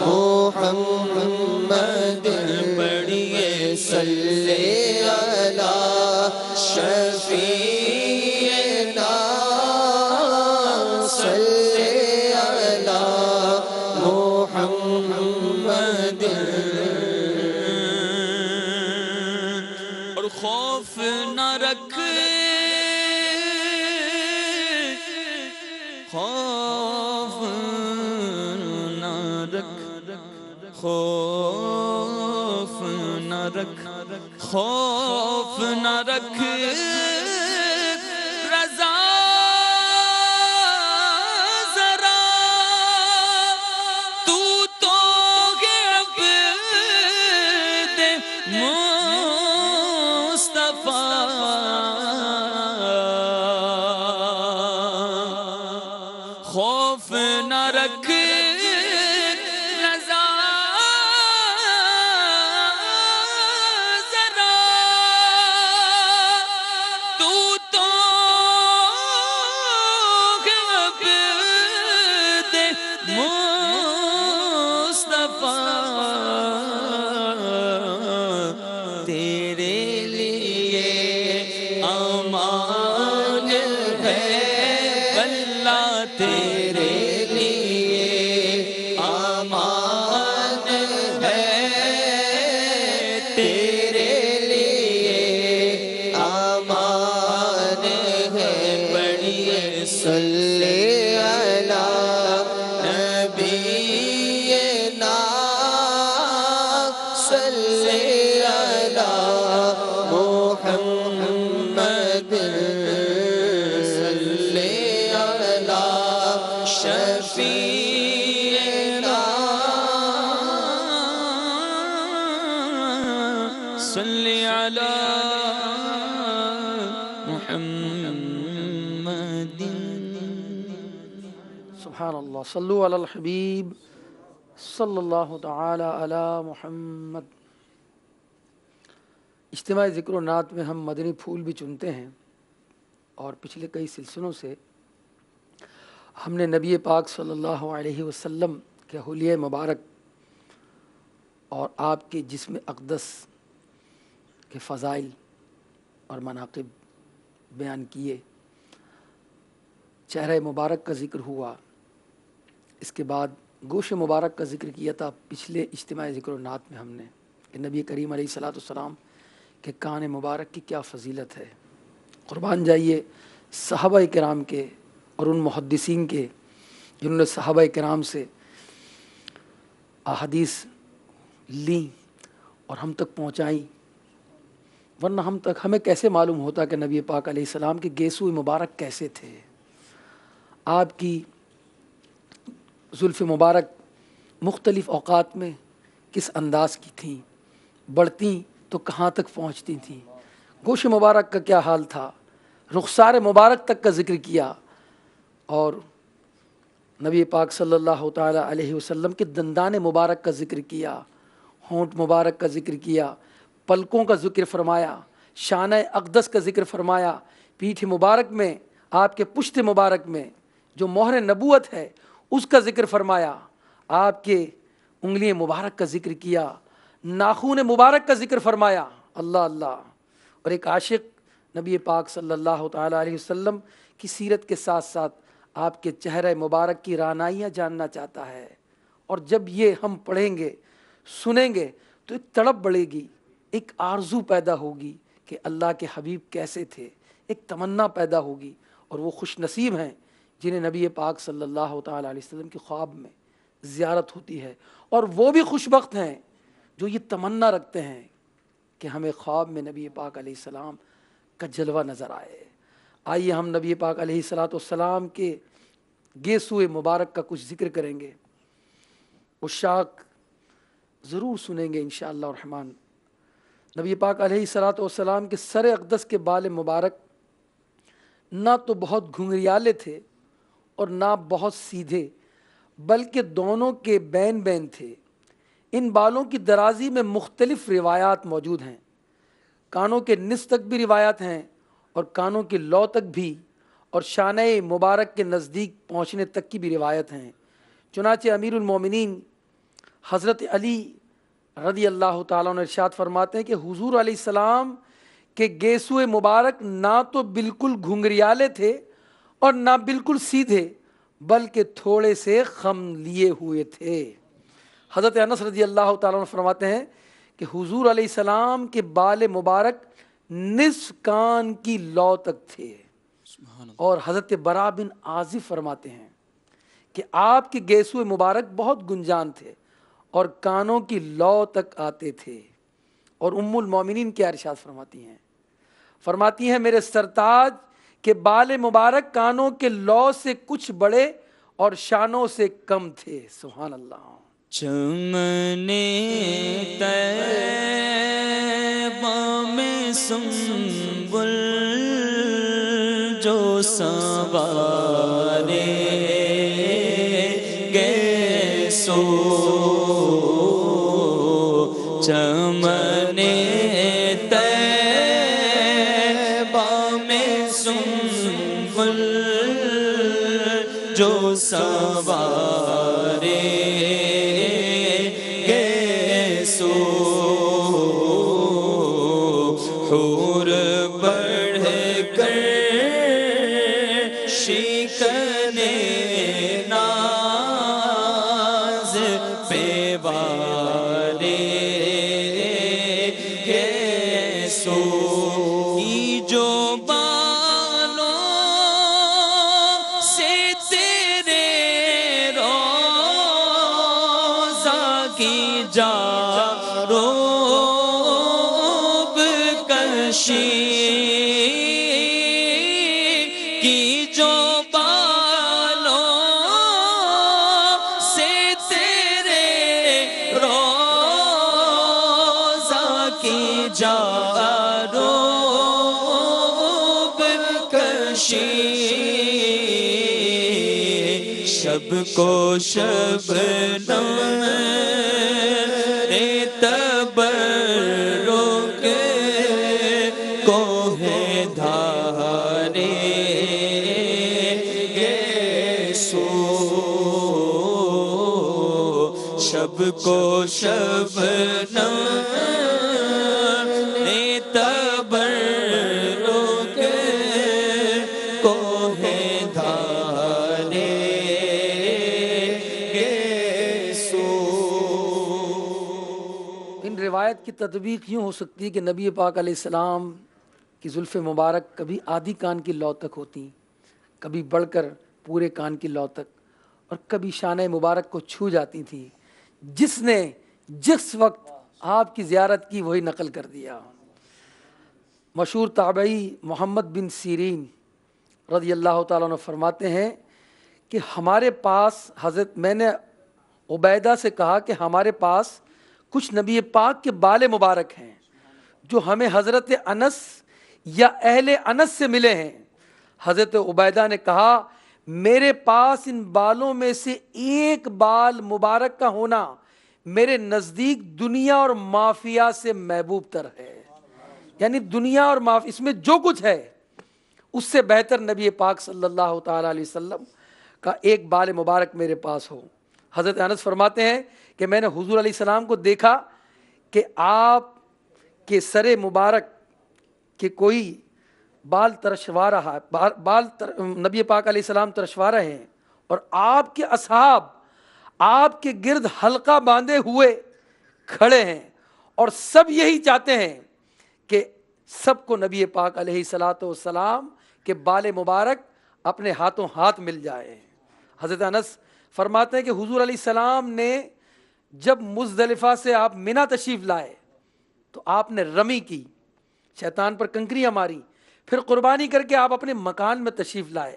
محمد، پڑھیے صلی علی شفیعنا صلی علی محمد، اور خوف نہ رکھ، خوف نہ رکھ، خوف نہ رکھ، خوف نہ رکھ، رضا ذرا تو ہے عبد مصطفیٰ، خوف نہ رکھ، رضا ذرا تو ہے عبد مصطفیٰ، تیرے لیے امان ہے اللہ، تیرے لیے امان ہے، تیرے لیے امان ہے، پڑھیے صلی علی نبینا صلی علی محمد، صلی علی شفیعنا صلی علی محمد، سبحان اللہ، صلو علی الحبیب صلی اللہ تعالی علی محمد۔ اجتماع ذکر و نعت میں ہم مدنی پھول بھی چنتے ہیں، اور پچھلے کئی سلسلوں سے ہم نے نبی پاک صلی اللہ علیہ وسلم کے حلیہ مبارک اور آپ کے جسم اقدس کے فضائل اور مناقب بیان کیے، چہرہ مبارک کا ذکر ہوا، اس کے بعد گوش مبارک کا ذکر کیا تھا پچھلے اجتماع ذکر و نعت میں ہم نے، کہ نبی کریم علیہ الصلوۃ والسلام کہ کان مبارک کی کیا فضیلت ہے۔ قربان جائیے صحابہ کرام کے اور ان محدثین کے جنہوں نے صحابہ کرام سے احادیث لیں اور ہم تک پہنچائیں، ورنہ ہمیں کیسے معلوم ہوتا کہ نبی پاک علیہ السلام کے گیسو مبارک کیسے تھے، آپ کی زلف مبارک مختلف اوقات میں کس انداز کی تھیں، بڑھتیں تو کہاں تک پہنچتی تھیں، گوش مبارک کا کیا حال تھا، رخسار مبارک تک کا ذکر کیا، اور نبی پاک صلی اللہ تعالیٰ علیہ وسلم کے دندان مبارک کا ذکر کیا، ہونٹ مبارک کا ذکر کیا، پلکوں کا ذکر فرمایا، شانہ اقدس کا ذکر فرمایا، پیٹھ مبارک میں آپ کے پشت مبارک میں جو مہر نبوت ہے اس کا ذکر فرمایا، آپ کے انگلی مبارک کا ذکر کیا، ناخون مبارک کا ذکر فرمایا۔ اللہ اللہ۔ اور ایک عاشق نبی پاک صلی اللہ تعالیٰ علیہ وسلم کی سیرت کے ساتھ ساتھ آپ کے چہرہ مبارک کی رعنائیاں جاننا چاہتا ہے، اور جب یہ ہم پڑھیں گے سنیں گے تو ایک تڑپ بڑھے گی، ایک آرزو پیدا ہوگی کہ اللہ کے حبیب کیسے تھے، ایک تمنا پیدا ہوگی، اور وہ خوش نصیب ہیں جنہیں نبی پاک صلی اللہ تعالیٰ علیہ وسلم کی خواب میں زیارت ہوتی ہے، اور وہ بھی خوش بخت ہیں جو یہ تمنا رکھتے ہیں کہ ہمیں خواب میں نبی پاک علیہ السلام کا جلوہ نظر آئے۔ آئیے ہم نبی پاک علیہ السلام کے گیسوئے مبارک کا کچھ ذکر کریں گے، عشاق ضرور سنیں گے انشاءاللہ الرحمن۔ نبی پاک علیہ السلام کے سر اقدس کے بال مبارک نہ تو بہت گھنگریالے تھے اور نہ بہت سیدھے، بلکہ دونوں کے بین بین تھے۔ ان بالوں کی درازی میں مختلف روایات موجود ہیں، کانوں کے نصف تک بھی روایات ہیں اور کانوں کی لو تک بھی، اور شانہ مبارک کے نزدیک پہنچنے تک کی بھی روایت ہیں۔ چنانچہ امیر المومنین حضرت علی رضی اللہ تعالیٰ عنہ ارشاد فرماتے ہیں کہ حضور علیہ السلام کے گیسوئے مبارک نہ تو بالکل گھنگریالے تھے اور نہ بالکل سیدھے، بلکہ تھوڑے سے خم لیے ہوئے تھے۔ حضرت انس رضی اللہ تعالیٰ عنہ فرماتے ہیں کہ حضور علیہ السلام کے بال مبارک نصف کان کی لو تک تھے، اور حضرت برا بن عازب فرماتے ہیں کہ آپ کے گیسوئے مبارک بہت گنجان تھے اور کانوں کی لو تک آتے تھے۔ اور ام المومنین کیا ارشاد فرماتی ہیں میرے سرتاج کے بال مبارک کانوں کے لو سے کچھ بڑے اور شانوں سے کم تھے۔ سبحان اللہ۔ چمن طیبہ میں سنبل جو سنوارے گیسو، چمن طیبہ میں سنبل جو سنوارے گیسو، حور بڑھ کر شکن ناز پہ والے گیسو، کی جو بالوں سے تیرے روضہ کی جا روب کشی، کی جو بالوں سے تیرے روضہ کی جا روب کشی، شب کو شبنم تبرک کوہ دھارے گیسو، شب کو شبنم تبرک کوہ دھارے ان روایت کی تطبیق یوں ہو سکتی ہے کہ نبی پاک علیہ السلام کی زلف مبارک کبھی آدھی کان کی لو تک ہوتی، کبھی بڑھ کر پورے کان کی لو تک، اور کبھی شانہ مبارک کو چھو جاتی تھی۔ جس نے جس وقت آپ کی زیارت کی وہی نقل کر دیا۔ مشہور تابعی محمد بن سیرین رضی اللہ تعالیٰ عنہ فرماتے ہیں کہ ہمارے پاس میں نے عبیدہ سے کہا کہ ہمارے پاس کچھ نبی پاک کے بال مبارک ہیں جو ہمیں حضرت انس یا اہل انس سے ملے ہیں۔ حضرت عبیدہ نے کہا میرے پاس ان بالوں میں سے ایک بال مبارک کا ہونا میرے نزدیک دنیا اور مافیا سے محبوب تر ہے، یعنی دنیا اور مافیا اس میں جو کچھ ہے اس سے بہتر نبی پاک صلی اللہ تعالی علیہ وسلم کا ایک بال مبارک میرے پاس ہو۔ حضرت انس فرماتے ہیں کہ میں نے حضور علیہ السلام کو دیکھا کہ آپ کے سر مبارک کے کوئی بال ترشوا رہا ہے، نبی پاک علیہ السلام ترشوا رہے ہیں، اور آپ کے اصحاب آپ کے گرد حلقہ باندھے ہوئے کھڑے ہیں، اور سب یہی چاہتے ہیں کہ سب کو نبی پاک علیہ الصلاۃ والسلام کے بال مبارک اپنے ہاتھوں ہاتھ مل جائے۔ حضرت انس فرماتے ہیں کہ حضور علیہ السلام نے جب مزدلفہ سے آپ منی تشریف لائے تو آپ نے رمی کی، شیطان پر کنکریاں ماری، پھر قربانی کر کے آپ اپنے مکان میں تشریف لائے،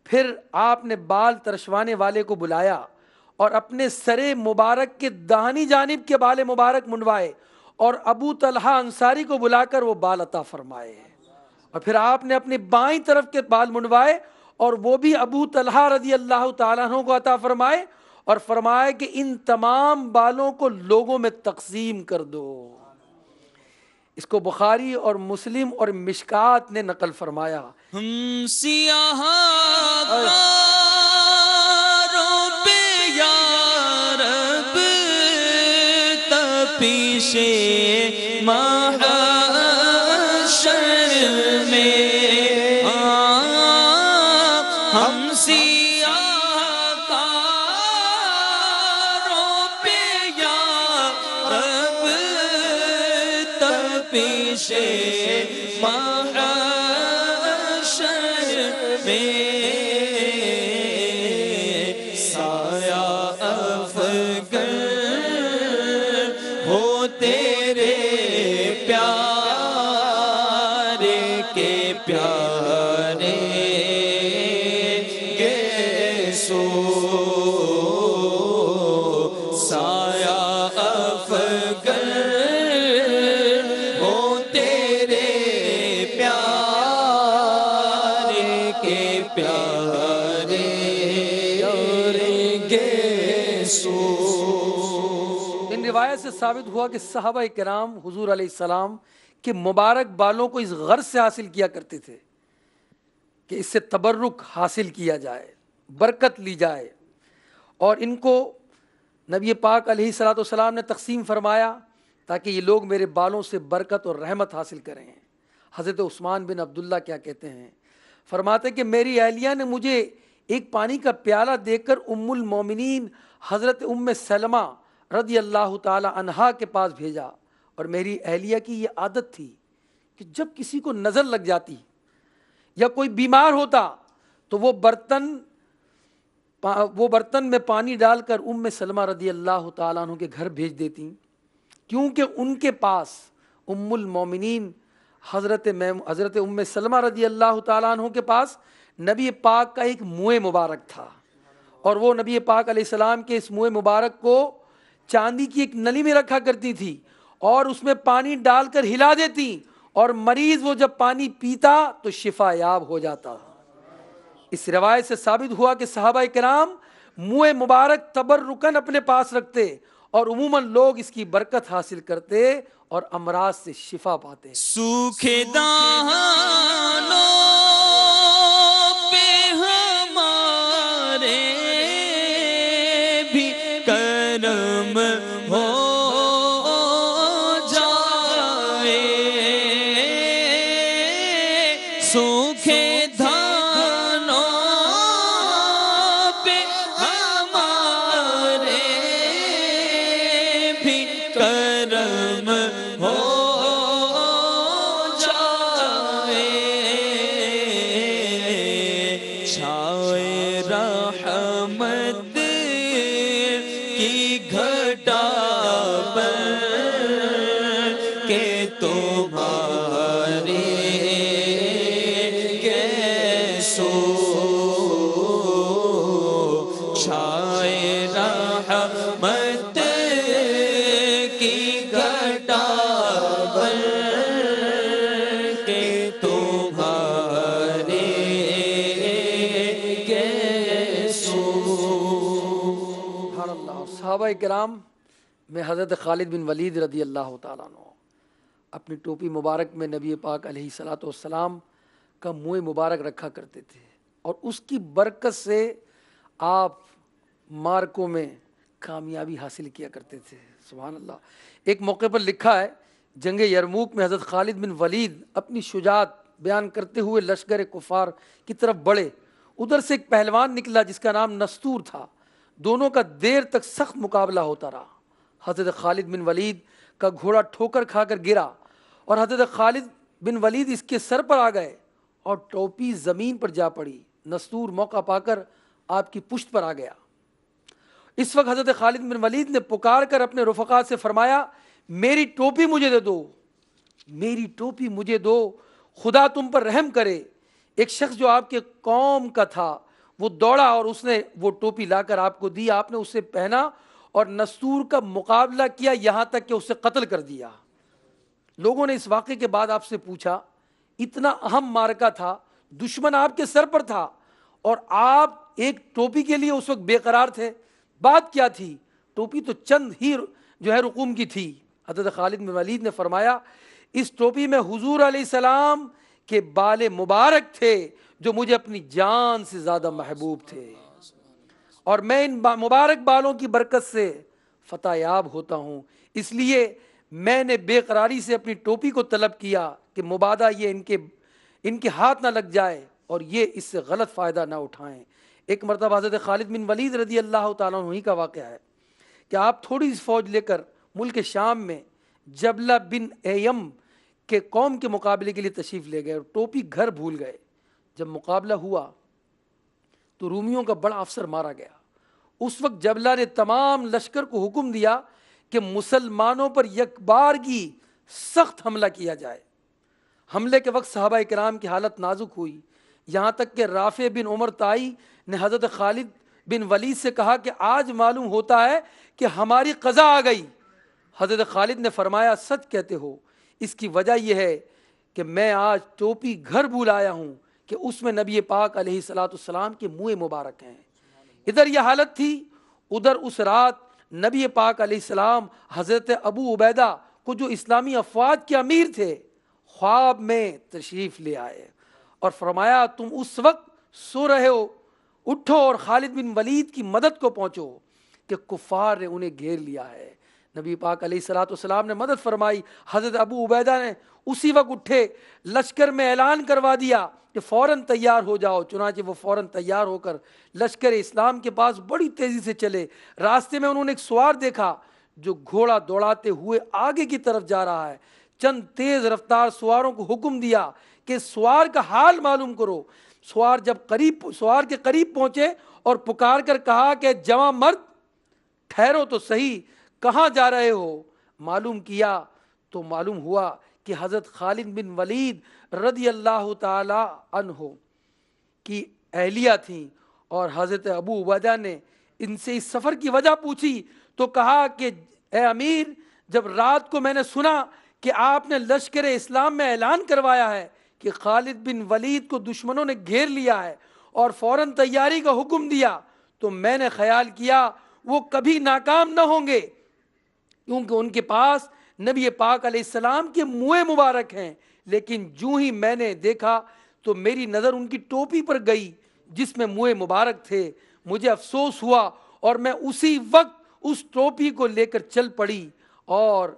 پھر آپ نے بال ترشوانے والے کو بلایا اور اپنے سر مبارک کے داہنی جانب کے بال مبارک منڈوائے اور ابو طلحہ انصاری کو بلا کر وہ بال عطا فرمائے، اور پھر آپ نے اپنی بائیں طرف کے بال منڈوائے اور وہ بھی ابو طلحہ رضی اللہ تعالیٰ عنہ کو عطا فرمائے، اور فرمایا کہ ان تمام بالوں کو لوگوں میں تقسیم کر دو۔ اس کو بخاری اور مسلم اور مشکات نے نقل فرمایا۔ ہم سیاہ کاروں پہ یا رب تپیش محشر میں، ہم سیاہ کاروں پہ یا رب تپیش محشر میں، سایہ افگن ہو تیرے پیارے کے پیارے کے سو، سایہ افگن ہو تیرے پیارے کے پیارے کے سو۔ ان روایت سے ثابت ہوا کہ صحابہ کرام حضور علیہ السلام کے مبارک بالوں کو اس غرض سے حاصل کیا کرتے تھے کہ اس سے تبرک حاصل کیا جائے، برکت لی جائے، اور ان کو نبی پاک علیہ الصلوۃ والسلام نے تقسیم فرمایا تاکہ یہ لوگ میرے بالوں سے برکت اور رحمت حاصل کریں۔ حضرت عثمان بن عبداللہ کیا کہتے ہیں، فرماتے کہ میری اہلیہ نے مجھے ایک پانی کا پیالہ دے کر ام المومنین حضرت ام سلمہ رضی اللہ تعالی عنہا کے پاس بھیجا، اور میری اہلیہ کی یہ عادت تھی کہ جب کسی کو نظر لگ جاتی یا کوئی بیمار ہوتا تو وہ برتن میں پانی ڈال کر ام سلمہ رضی اللہ تعالیٰ عنہ کے گھر بھیج دیتی، کیونکہ ان کے پاس ام المومنین حضرت ام سلمہ رضی اللہ تعالیٰ عنہ کے پاس نبی پاک کا ایک منہ مبارک تھا، اور وہ نبی پاک علیہ السلام کے اس منہ مبارک کو چاندی کی ایک نلی میں رکھا کرتی تھی اور اس میں پانی ڈال کر ہلا دیتی، اور مریض وہ جب پانی پیتا تو شفا یاب ہو جاتا۔ اس روایت سے ثابت ہوا کہ صحابہ کرام منہ مبارک تبرکن اپنے پاس رکھتے اور عموماً لوگ اس کی برکت حاصل کرتے اور امراض سے شفا پاتے۔ سوکھے دانوں پہ ہمارے بھی کرم ہو جائے، سوکھے دانوں پہ ہمارے بھی کرم صحابہ کرام میں حضرت خالد بن ولید رضی اللہ تعالیٰ عنہ اپنی ٹوپی مبارک میں نبی پاک علیہ الصلوۃ والسلام کا منہ مبارک رکھا کرتے تھے، اور اس کی برکت سے آپ مارکوں میں کامیابی حاصل کیا کرتے تھے۔ سبحان اللہ۔ ایک موقع پر لکھا ہے، جنگ یرموک میں حضرت خالد بن ولید اپنی شجاعت بیان کرتے ہوئے لشکر کفار کی طرف بڑھے، ادھر سے ایک پہلوان نکلا جس کا نام نستور تھا، دونوں کا دیر تک سخت مقابلہ ہوتا رہا۔ حضرت خالد بن ولید کا گھوڑا ٹھوکر کھا کر گرا اور حضرت خالد بن ولید اس کے سر پر آ گئے اور ٹوپی زمین پر جا پڑی۔ نستور موقع پا کر آپ کی پشت پر آ گیا۔ اس وقت حضرت خالد بن ولید نے پکار کر اپنے رفقا سے فرمایا، میری ٹوپی مجھے دے دو، میری ٹوپی مجھے دو، خدا تم پر رحم کرے۔ ایک شخص جو آپ کے قوم کا تھا وہ دوڑا اور اس نے وہ ٹوپی لا کر آپ کو دی، آپ نے اسے پہنا اور نستور کا مقابلہ کیا، یہاں تک کہ اسے قتل کر دیا۔ لوگوں نے اس واقعے کے بعد آپ سے پوچھا، اتنا اہم معرکہ تھا، دشمن آپ کے سر پر تھا اور آپ ایک ٹوپی کے لیے اس وقت بے قرار تھے، بات کیا تھی؟ ٹوپی تو چند ہی رقوم کی تھی۔ حضرت خالد بن ولید نے فرمایا، اس ٹوپی میں حضور علیہ السلام کے بال مبارک تھے جو مجھے اپنی جان سے زیادہ محبوب تھے، اور میں ان مبارک بالوں کی برکت سے فتح یاب ہوتا ہوں، اس لیے میں نے بے قراری سے اپنی ٹوپی کو طلب کیا کہ مبادا یہ ان کے ہاتھ نہ لگ جائے اور یہ اس سے غلط فائدہ نہ اٹھائیں۔ ایک مرتبہ حضرت خالد بن ولید رضی اللہ تعالیٰ عنہ ہی کا واقعہ ہے کہ آپ تھوڑی سی فوج لے کر ملک شام میں جبلہ بن ایم کے قوم کے مقابلے کے لیے تشریف لے گئے اور ٹوپی گھر بھول گئے۔ جب مقابلہ ہوا تو رومیوں کا بڑا افسر مارا گیا۔ اس وقت جبلہ نے تمام لشکر کو حکم دیا کہ مسلمانوں پر یکبارگی سخت حملہ کیا جائے۔ حملے کے وقت صحابہ کرام کی حالت نازک ہوئی، یہاں تک کہ رافع بن عمر طائی نے حضرت خالد بن ولید سے کہا کہ آج معلوم ہوتا ہے کہ ہماری قضا آ گئی۔ حضرت خالد نے فرمایا، سچ کہتے ہو، اس کی وجہ یہ ہے کہ میں آج ٹوپی گھر بھول آیا ہوں کہ اس میں نبی پاک علیہ الصلوۃ والسلام کے منہ مبارک ہیں۔ ادھر یہ حالت تھی، ادھر اس رات نبی پاک علیہ السلام حضرت ابو عبیدہ کو جو اسلامی افواج کے امیر تھے خواب میں تشریف لے آئے اور فرمایا، تم اس وقت سو رہے ہو، اٹھو اور خالد بن ولید کی مدد کو پہنچو کہ کفار نے انہیں گھیر لیا ہے۔ نبی پاک علیہ الصلوۃ والسلام نے مدد فرمائی۔ حضرت ابو عبیدہ نے اسی وقت اٹھے، لشکر میں اعلان کروا دیا کہ فوراً تیار ہو جاؤ۔ چنانچہ وہ فوراً تیار ہو کر لشکر اسلام کے پاس بڑی تیزی سے چلے۔ راستے میں انہوں نے ایک سوار دیکھا جو گھوڑا دوڑاتے ہوئے آگے کی طرف جا رہا ہے۔ چند تیز رفتار سواروں کو حکم دیا کہ سوار کا حال معلوم کرو۔ سوار کے قریب پہنچے اور پکار کر کہا کہ جواں مرد، ٹھہرو تو صحیح، کہاں جا رہے ہو؟ معلوم کیا تو معلوم ہوا کہ حضرت خالد بن ولید رضی اللہ تعالی عنہ کی اہلیہ تھیں، اور حضرت ابو عبیدہ نے ان سے اس سفر کی وجہ پوچھی تو کہا کہ اے امیر، جب رات کو میں نے سنا کہ آپ نے لشکر اسلام میں اعلان کروایا ہے کہ خالد بن ولید کو دشمنوں نے گھیر لیا ہے اور فوراً تیاری کا حکم دیا، تو میں نے خیال کیا وہ کبھی ناکام نہ ہوں گے، کیونکہ ان کے پاس نبی پاک علیہ السلام کے منہ مبارک ہیں۔ لیکن جو ہی میں نے دیکھا تو میری نظر ان کی ٹوپی پر گئی جس میں منہ مبارک تھے۔ مجھے افسوس ہوا اور میں اسی وقت اس ٹوپی کو لے کر چل پڑی اور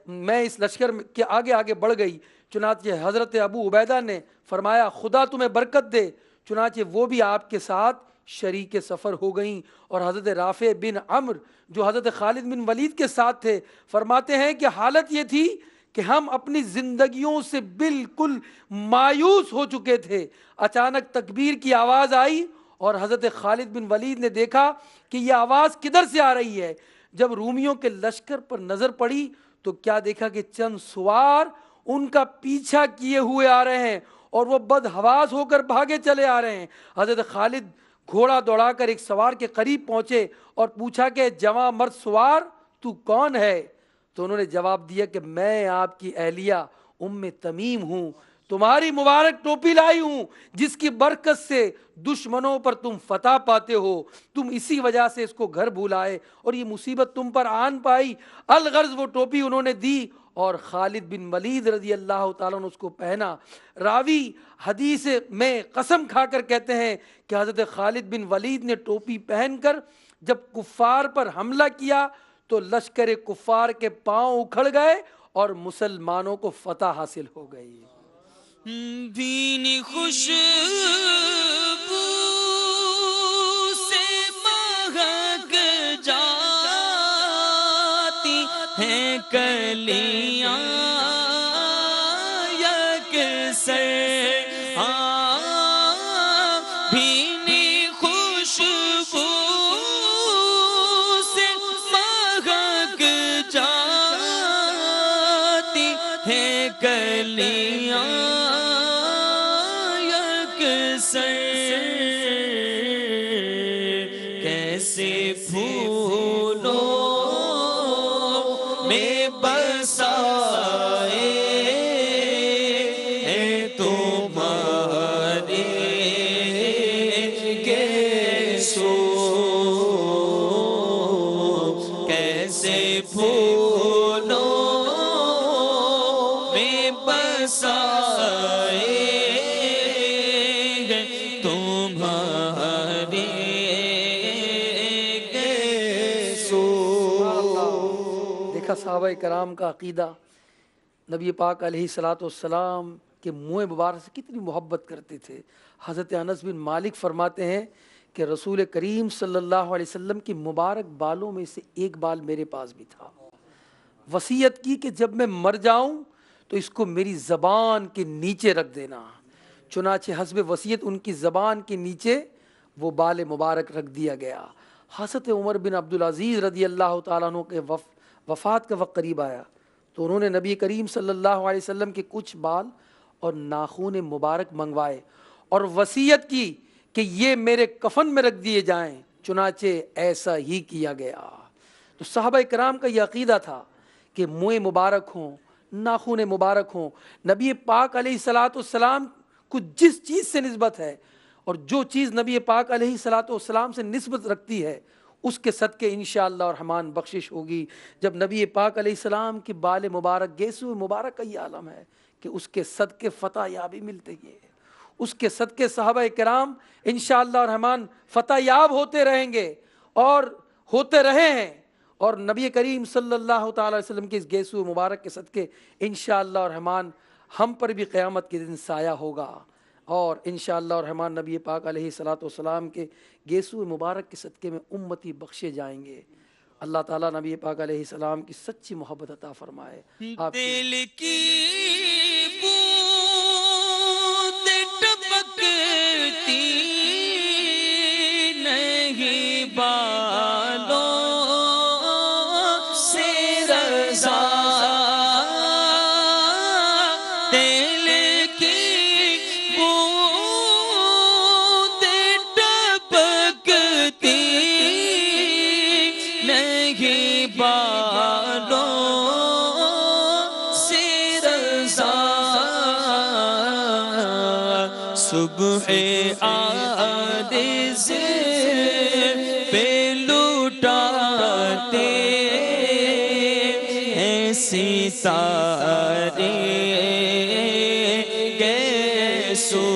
میں اس لشکر کے آگے آگے بڑھ گئی۔ چنانچہ حضرت ابو عبیدہ نے فرمایا، خدا تمہیں برکت دے۔ چنانچہ وہ بھی آپ کے ساتھ شریک سفر ہو گئیں، اور حضرت رافع بن عمر جو حضرت خالد بن ولید کے ساتھ تھے فرماتے ہیں کہ حالت یہ تھی کہ ہم اپنی زندگیوں سے بالکل مایوس ہو چکے تھے۔ اچانک تکبیر کی آواز آئی اور حضرت خالد بن ولید نے دیکھا کہ یہ آواز کدھر سے آ رہی ہے۔ جب رومیوں کے لشکر پر نظر پڑی تو کیا دیکھا کہ چند سوار ان کا پیچھا کیے ہوئے آ رہے ہیں اور وہ بدحواس ہو کر بھاگے چلے آ رہے ہیں۔ حضرت خالد گھوڑا دوڑا کر ایک سوار کے قریب پہنچے اور پوچھا کہ جواں مرد سوار، تو کون ہے؟ تو انہوں نے جواب دیا کہ میں آپ کی اہلیہ ام تمیم ہوں۔ تمہاری مبارک ٹوپی لائی ہوں جس کی برکت سے دشمنوں پر تم فتح پاتے ہو، تم اسی وجہ سے اس کو گھر بھولائے اور یہ مصیبت تم پر آن پائی۔ الغرض وہ ٹوپی انہوں نے دی اور خالد بن ولید رضی اللہ تعالیٰ نے اس کو پہنا۔ راوی حدیث میں قسم کھا کر کہتے ہیں کہ حضرت خالد بن ولید نے ٹوپی پہن کر جب کفار پر حملہ کیا تو لشکر کفار کے پاؤں اکھڑ گئے اور مسلمانوں کو فتح حاصل ہو گئی۔ بینی خوشبو سے مہک جاتی ہیں کلیاں یکسر، بینی خوشبو سے مہک جاتی ہیں کلیاں کیسے پھولوں میں بسائے ہیں تمہارے گیسو، کیسے پھولوں میں بسائے صحابہ کرام کا عقیدہ، نبی پاک علیہ الصلاۃ والسلام کے منہ مبارک سے کتنی محبت کرتے تھے۔ حضرت انس بن مالک فرماتے ہیں کہ رسول کریم صلی اللہ علیہ وسلم کی مبارک بالوں میں سے ایک بال میرے پاس بھی تھا۔ وصیت کی کہ جب میں مر جاؤں تو اس کو میری زبان کے نیچے رکھ دینا، چنانچہ حسب وصیت ان کی زبان کے نیچے وہ بال مبارک رکھ دیا گیا۔ حضرت عمر بن عبدالعزیز رضی اللہ تعالیٰ عنہ کے وفات کا وقت قریب آیا تو انہوں نے نبی کریم صلی اللہ علیہ وسلم کے کچھ بال اور ناخون مبارک منگوائے اور وصیت کی کہ یہ میرے کفن میں رکھ دیے جائیں، چنانچہ ایسا ہی کیا گیا۔ تو صحابہ کرام کا یہ عقیدہ تھا کہ منہ مبارک ہوں، ناخون مبارک ہوں، نبی پاک علیہ الصلاۃ والسلام کو جس چیز سے نسبت ہے اور جو چیز نبی پاک علیہ الصلاۃ والسلام سے نسبت رکھتی ہے اس کے صدقے انشاءاللہ الرحمن بخشش ہوگی۔ جب نبی پاک علیہ السلام کے بال مبارک، گیسو مبارک کا یہ عالم ہے کہ اس کے صدقے فتح یابی ملتے ہیں، اس کے صدقے صحابہ کرام انشاءاللہ الرحمن فتح یاب ہوتے رہیں گے اور ہوتے رہے ہیں، اور نبی کریم صلی اللہ تعالی وسلم کے اس گیسو مبارک کے صدقے انشاءاللہ الرحمن ہم پر بھی قیامت کے دن سایہ ہوگا، اور انشاءاللہ الرحمن نبی پاک علیہ الصلاۃ والسلام کے گیسو مبارک کے صدقے میں امتی بخشے جائیں گے۔ اللہ تعالیٰ نبی پاک علیہ السلام کی سچی محبت عطا فرمائے۔ دل کی بوند ٹپکتی نہیں بالوں سے رضا، دل کی بوند ٹپکتی نہیں بالوں سے رضا، صبح عارض پہ لوٹاتے ہیں ستارے گیسو،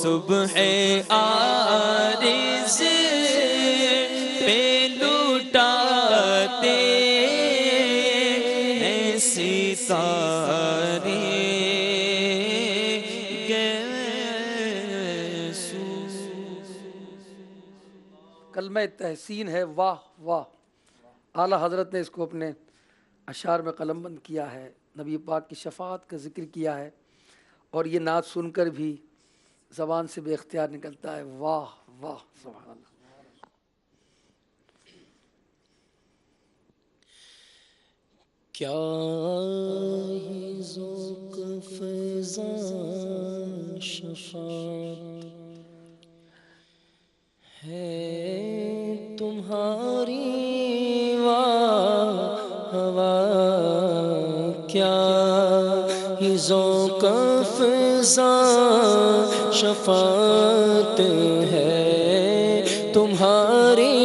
صبح عارض پہ لوٹاتے ہیں ستارے گیسو۔ کلمہ تحسین ہے، واہ واہ۔ اعلیٰ حضرت نے اس کو اپنے اشعار میں قلم بند کیا ہے، نبی پاک کی شفاعت کا ذکر کیا ہے، اور یہ نعت سن کر بھی زبان سے بے اختیار نکلتا ہے، واہ واہ سبحان اللہ۔ کیا ہی ذوق فضا شفاعت ہے تمہاری، واہ واہ کیا ذوق افزا شفاعت ہے تمہاری،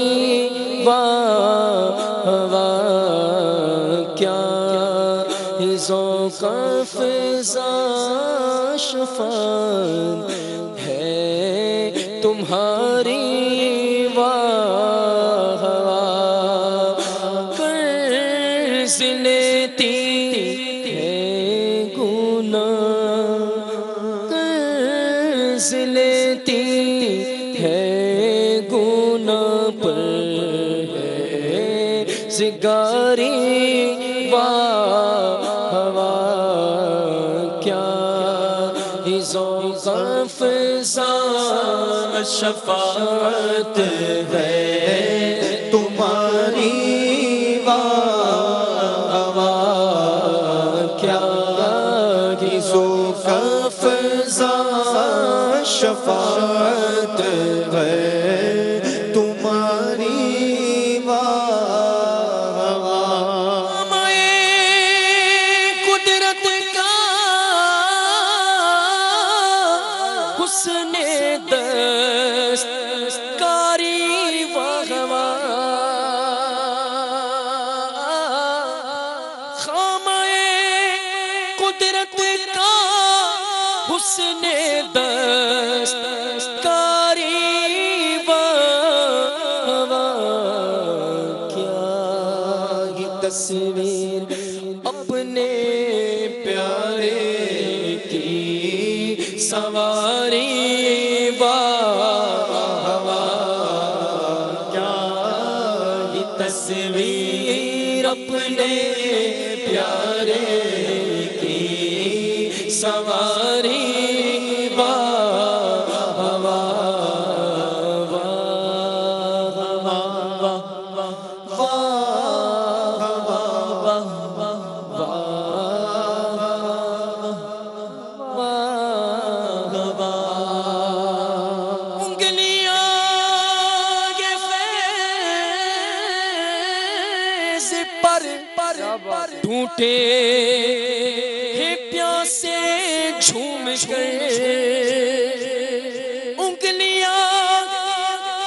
واہ واہ کیا ہی ذوق افزا شفاعت ہے تمہاری، واہ واہ قرض لیتی ہے گناہ، قرض لیتی ہے گناہ پر ہے زگاری، واہ واہ کیا ہی ذوق افزا شفاعت ہے تمہاری، واہ واہ کیا ہی ذوق افزا شفاعت ہے تمہاری، واہ واہ قدرت کا حسن دستکاری، واہ واہ خامہ قدرت کا حسن دستکاری، واہ واہ کیا ہی تصویر اپنے پیارے کی سواری، واہ واہ کیا ہی تصویر اپنے پیارے کی سواری، واہ واہ انگلیاں یہ فیض پر ٹوٹے ہیں پیاسے جھوم کر، انگلیاں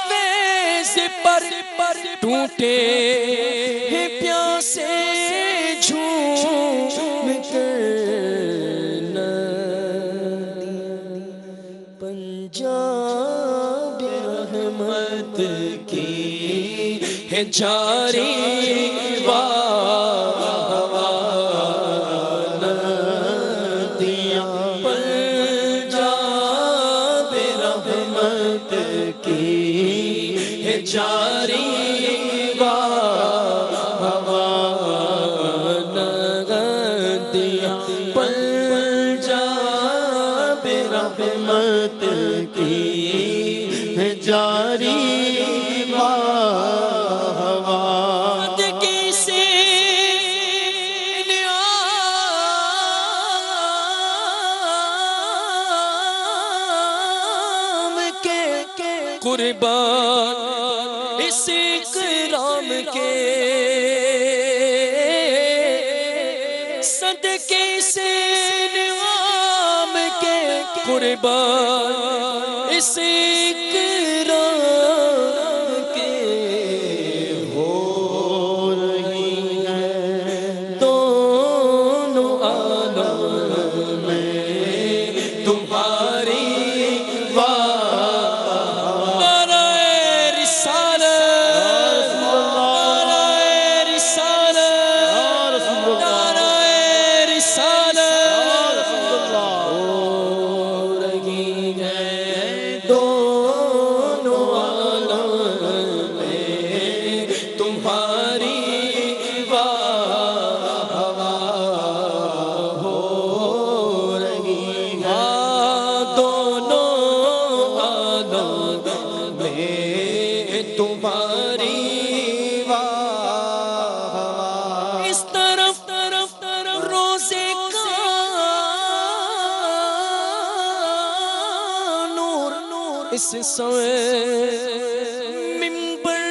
فیض پر ٹوٹے ہیں پیاسے جھوم کر، پنجاب رحمت کی ہے جاری، واہ واہ ندیاں پنجاب رحمت کی ہے جاری، واہ واہ ندیاں پنجاب رحمت کی ہے جاری، واہ واہ کسی انعام کے قربان اس اکرام کے صدقے سے نعام کے قربان اس اکرام کے ہو رہی ہے دونوں عالم میں تمہاری، واہ نعرہ رسالت، نعرہ رسالت، نعرہ رسالت، ہو رہی ہے دونوں عالم میں تمہاری، واہ واہ ہو رہی ہے دونوں عالم میں تمہاری، واہ اس طرف روزے کا نور، اس سوئے منبر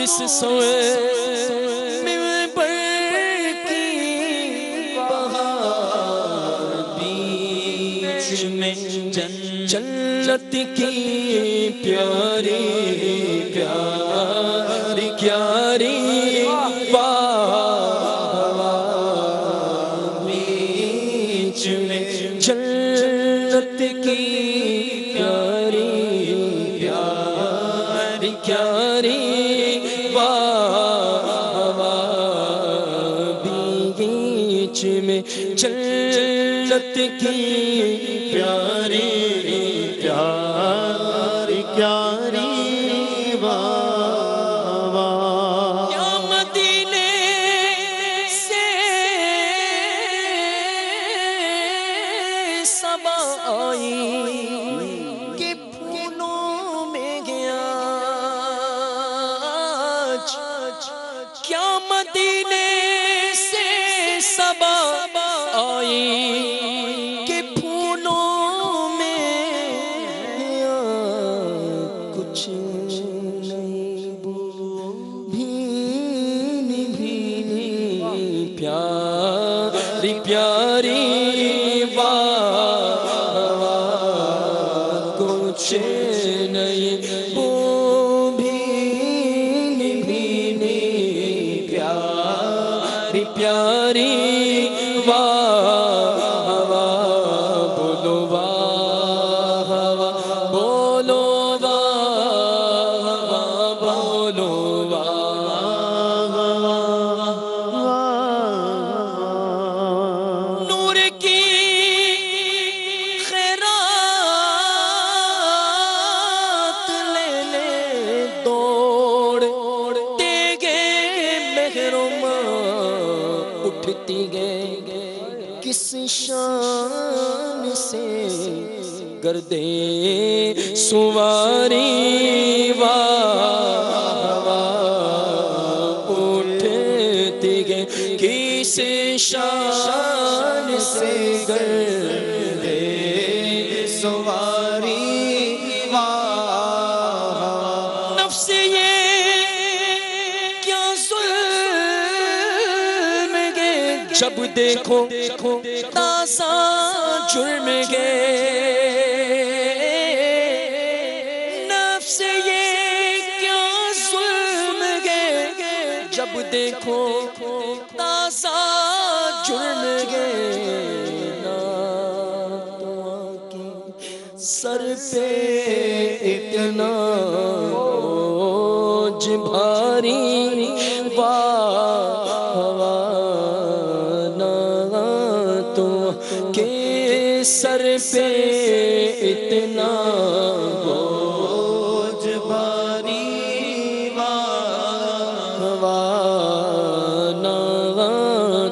اس سوے ممبر کی بہار بیچ میں جنت کی پیاری پیاری پیاری بہار بیچ میں جنت کی پیاری پیاری پیاری بیچ میں جنت کی پیاری پیاری پیاری یا مدینے سے صبا آئی کہ پھولوں میں گیا کیا مدینے سے صبا آئی کہ پھولوں میں گیا کچھ نہیں بھینی بھینی پیاری پیاری کچھ نہیں بھینی بھینی پیاری پیاری بولو بولو بولو نور کی خیرات لے لے دوڑتے گئے محرمہ اٹھتی گئے کس شان سے گردے سواری اٹھتی گئے کس شان سے گردے سواری نفس یہ کیا ظلم گے جب دیکھو تازہ جرم گے نفس یہ کیا ظلم گے جب دیکھو تازہ جرم گے سر پہ اتنا بوجھ بھاری تو کہ سر پہ اتنا بوجھ بھاری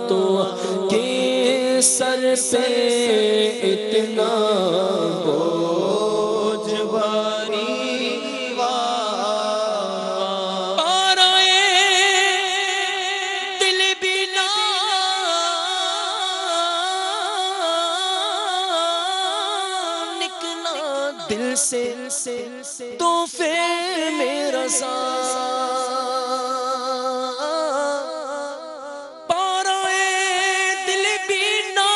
تو کہ سر پہ اتنا بوجھ بھاری پارائے دل بنا نکلا دل سے تحفے میں رضا پارائے دل بنا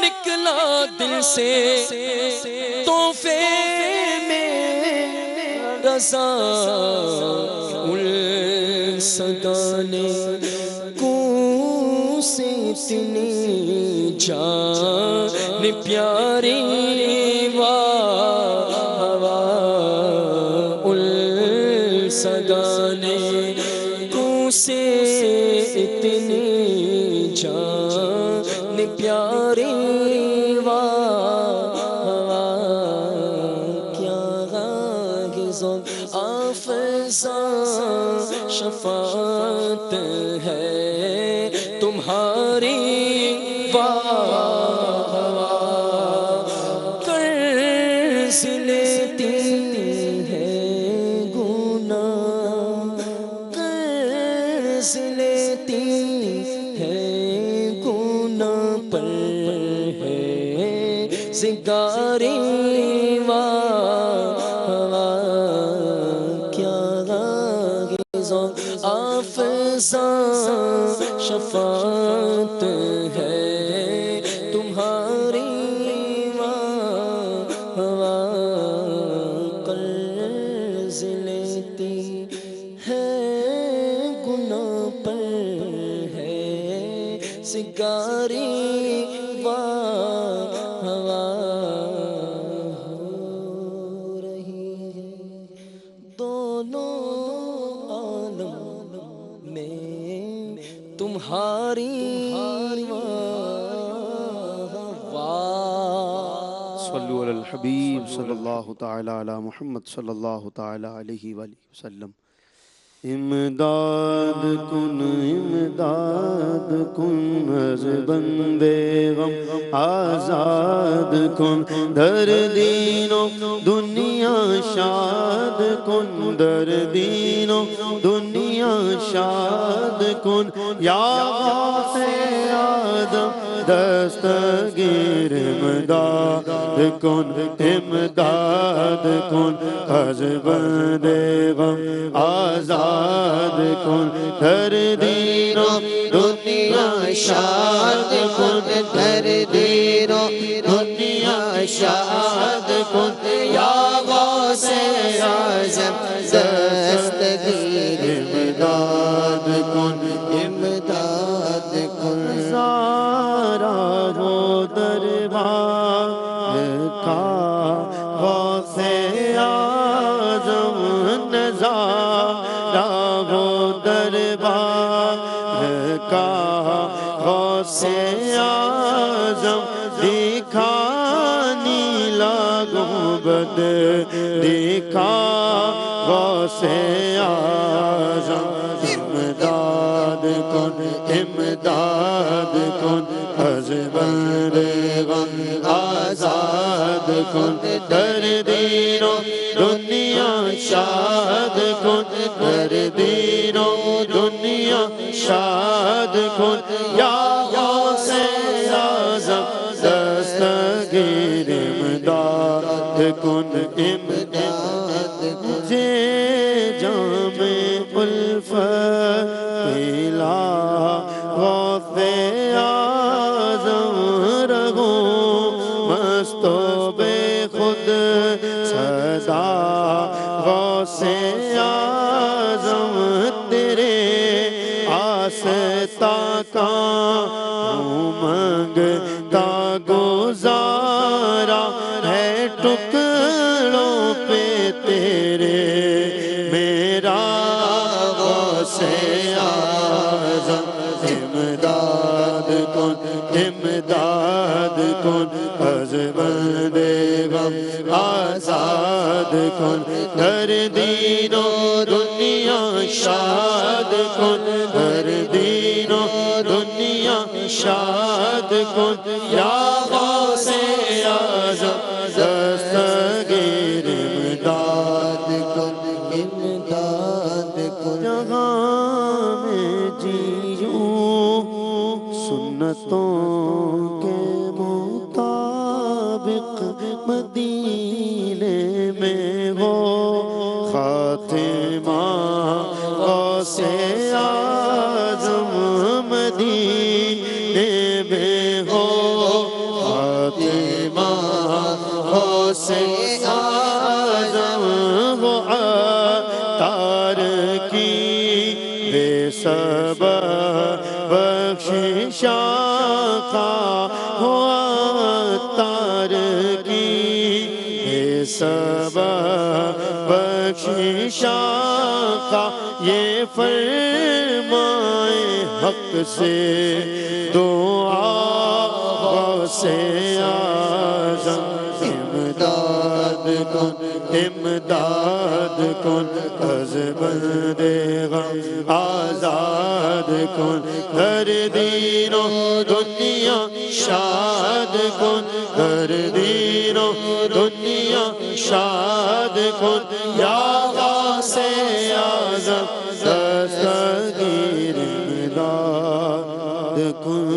نکلا دل سے تحفے میں رضا صدانے کو سے اتنی جان پیاری صدانے کو سے اتنی جان پیاری آفزاں شفاعت ہے تمہاری قرض لیتی ہے گناہ قرض لیتی ہے گناہ پر ہے زگاری افزا شفاعت ہے تمہاری ہوا قرض لیتی ہے گناہ پر ہے سگاری ہوا ہو رہی ہے دونوں عالم میں تمہاری صلو علی الحبیب صلی اللہ تعالی علی محمد صلی اللہ تعالی علیہ وآلہ وسلم امداد کن از بندے غم آزاد کن در دین و دنیا شاد کن در دین و دنیا شاد کن یا غوث آدم دستگیر امداد کن امداد کن از بندے غم آزاد کن در دین و دنیا شاد کن در دین و دنیا شاد کن یا غوث اعظم دستگیر امداد کن امداد کن سارا ہو دربار کا غوث اعظم نظارہ ہو دربار کا غوث اعظم دکھانی لگوں بد دکھا غوث اعظم امداد کن امداد کن از بندے غم آزاد کن در دین و دنیا شاد کن در دین و دنیا شاد کن یا غوث اعظم دستگیر امداد کن امداد مجھے جام الفت پلا غوث اعظم رہوں مست و بے خود صدا غوث اعظم تیرے آستا کا منگتا گزارا ہے ٹکڑوں پہ تیرے میرا غوث اعظم امداد کن امداد کن از بندے غم آزاد کن در دین و دنیا شاد کن در دین و دنیا شاد کن یا غوث اعظم دستگیر امداد کن امداد کن جہاں میں جیوں سنتوں کے مطابق مدینے میں ہو خاتمہ غوث اعظم مدینے میں ہو خاتمہ غوث اعظم وہ عطار کی بے سبب بخششاں کا ہو عطار کی بے سبب بخششاں کا یہ فرمائے حق سے دعا غوث اعظم امداد کن امداد کن از بندے غم آزاد کن در دین و دنیا شاد کن در دین و دنیا شاد کن یا غوث اعظم دستگیر امداد کن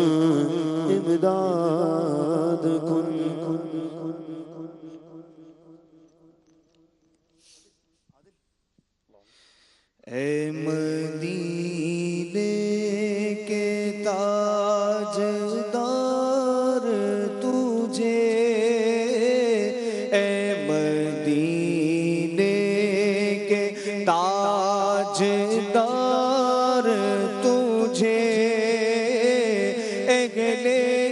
امداد کن اے مدینے کے تاجدار تجھے، اے مدینے کے تاجدار تجھے، اہل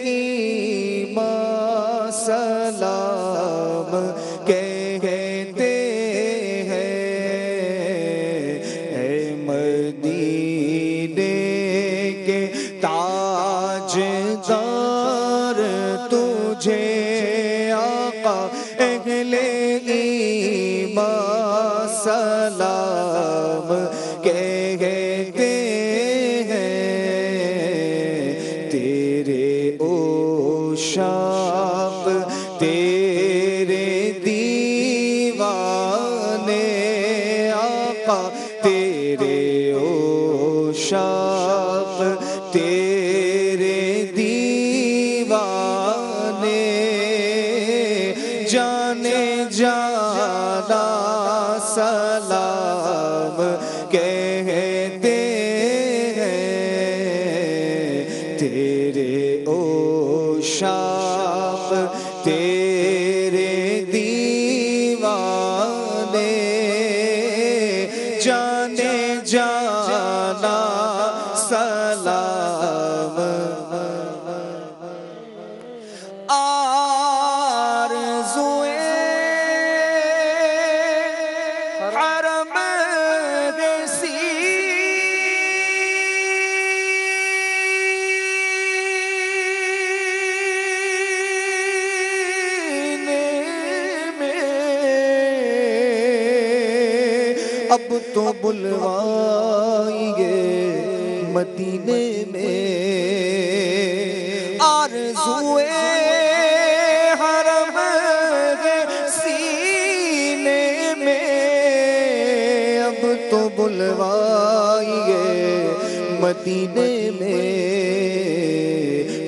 ایمان سلام کہتے ہیں، اے مدینے کے تاجدار تجھے آقا، اہل ایمان سلام کہتے ہیں، تیرے عشاق تیرے دیوانے آقا، تیرے عشاق تیرے دیوانے، جانے جانا سلام کہتے ہیں، تیرے عشاق تیرے دیوانے، جانے جانا سلام، آرزوئے حرم سینے میں، اب تو بلوائیے مدینے میں، آرزوئے حرم سینے میں، اب تو بلوائیے مدینے میں،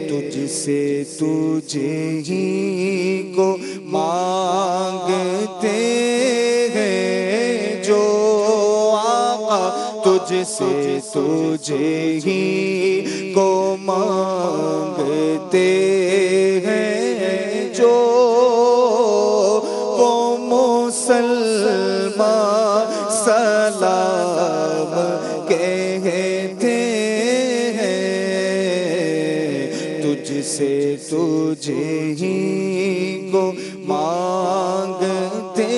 تجھ سے تجھے ہی کو مانگتے ہیں جو آقا، تجھ سے تجھے ہی کو مانگتے ہیں جو، وہ مسلمان سلام کہتے ہیں، تجھ سے تجھے ہی کو مانگتے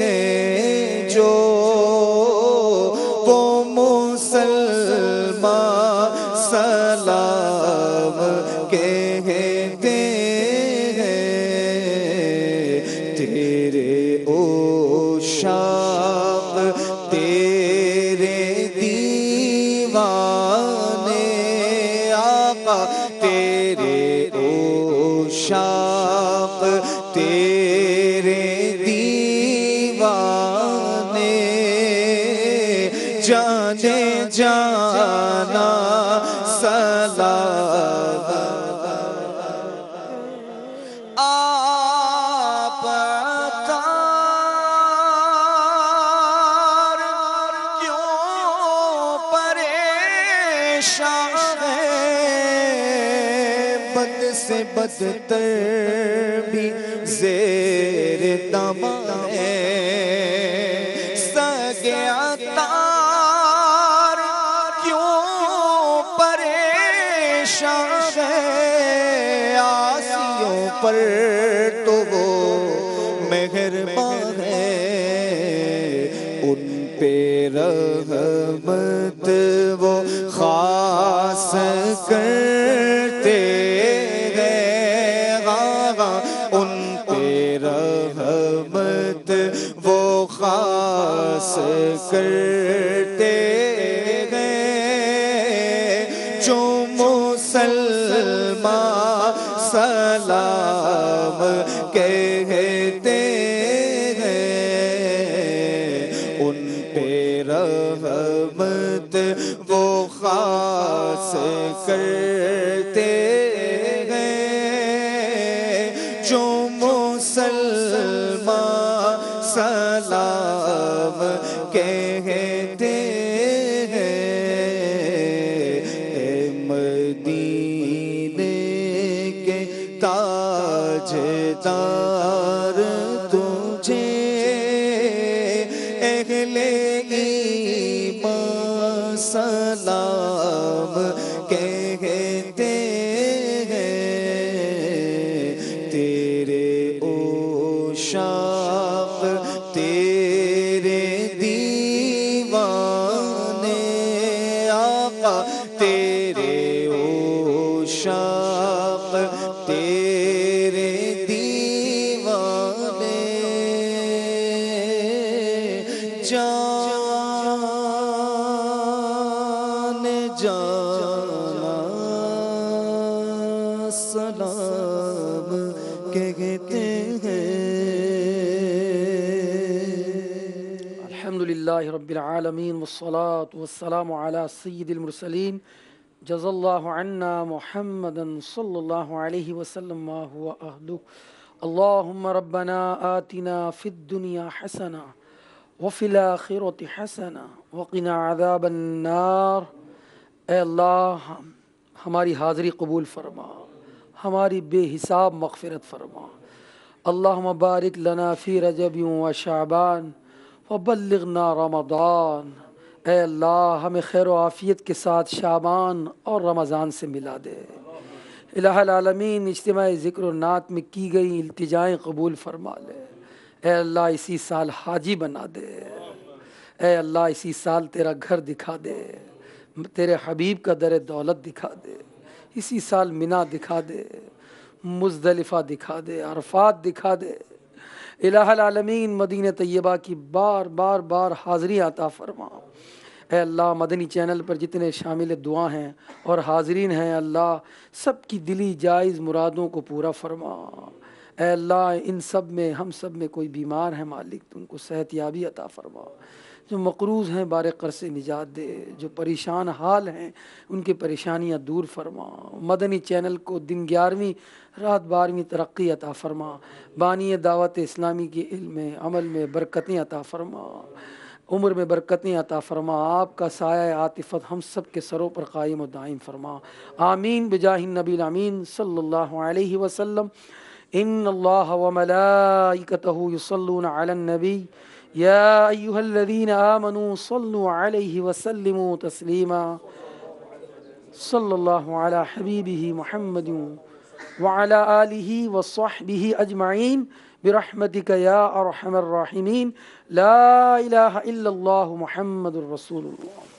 ہیں جو، وہ مسلمان سلام کہتے ہیں، تیرے عشاق تیرے دیوانے آقا، تیرے عشاق تیرے دیوانے، جانے جانا سلام، آپ عطار کیوں پریشان ہیں، بد سے بدتر بھی زیر دم ہے، سگے عطار کیوں پریشان ہے، عاصیوں پر تو وہ مہربان ہے، ان پہ رحمت وہ خاص کرتے ہیں، ان پہ رحمت وہ خاص کرتے ہیں، جو مسلمان سلام کہتے ہیں، ان پہ رحمت وہ خاص کرتے ہیں، جو مسلمان سلام کہتے تار تجھے اہل ایمان سلام کہتے ہیں، تیرے عشاق تیرے دیوانے آقا، تیرے عشاق تیرے دیوانے، جان جانا سلام کہتے ہیں۔ الحمدللہ رب العالمین والصلاة والسلام علی سید المرسلین جزا اللہ عنا محمدا صلی اللہ علیہ وسلم ما هو اہلہ۔ اللہم ربنا آتنا فی الدنیا حسنہ وفی الآخرۃ حسنہ وقنا عذاب النار۔ اے اللہ ہماری حاضری قبول فرما، ہماری بے حساب مغفرت فرما۔ اللہم بارک لنا فی رجب و شعبان وبلغنا رمضان۔ اے اللہ ہمیں خیر و عافیت کے ساتھ شعبان اور رمضان سے ملا دے۔ الہ العالمین اجتماع ذکر و نعت میں کی گئی التجائیں قبول فرما لے۔ اے اللہ اسی سال حاجی بنا دے۔ اے اللہ اسی سال تیرا گھر دکھا دے، تیرے حبیب کا در دولت دکھا دے، اسی سال منا دکھا دے، مزدلفہ دکھا دے، عرفات دکھا دے۔ الہ العالمین مدینہ طیبہ کی بار بار بار حاضری عطا فرما۔ اے اللہ مدنی چینل پر جتنے شامل دعا ہیں اور حاضرین ہیں، اللہ سب کی دلی جائز مرادوں کو پورا فرما۔ اے اللہ ان سب میں ہم سب میں کوئی بیمار ہے مالک، تو ان کو صحت یابی عطا فرما۔ جو مقروض ہیں بار قرض سے نجات دے، جو پریشان حال ہیں ان کی پریشانیاں دور فرما۔ مدنی چینل کو دن 11ویں رات 12ویں ترقی عطا فرما۔ بانی دعوت اسلامی کے علم میں عمل میں برکتیں عطا فرما، عمر میں برکتیں عطا فرما۔ آپ کا سایہ عاطفت ہم سب کے سروں پر قائم و دائم فرما۔ آمین بجاہ النبی الامین صلی اللہ علیہ وسلم۔ ان اللہ وملائکتہ یصلون علی النبی یا ایہا الذین آمنوا صلوا علیہ وسلموا تسلیما۔ صلی اللہ علی حبیبہ محمد وعلی آلہ وصحبہ اجمعین برحمتک یا ارحم الراحمین۔ لا الہ الا اللہ محمد الرسول اللہ۔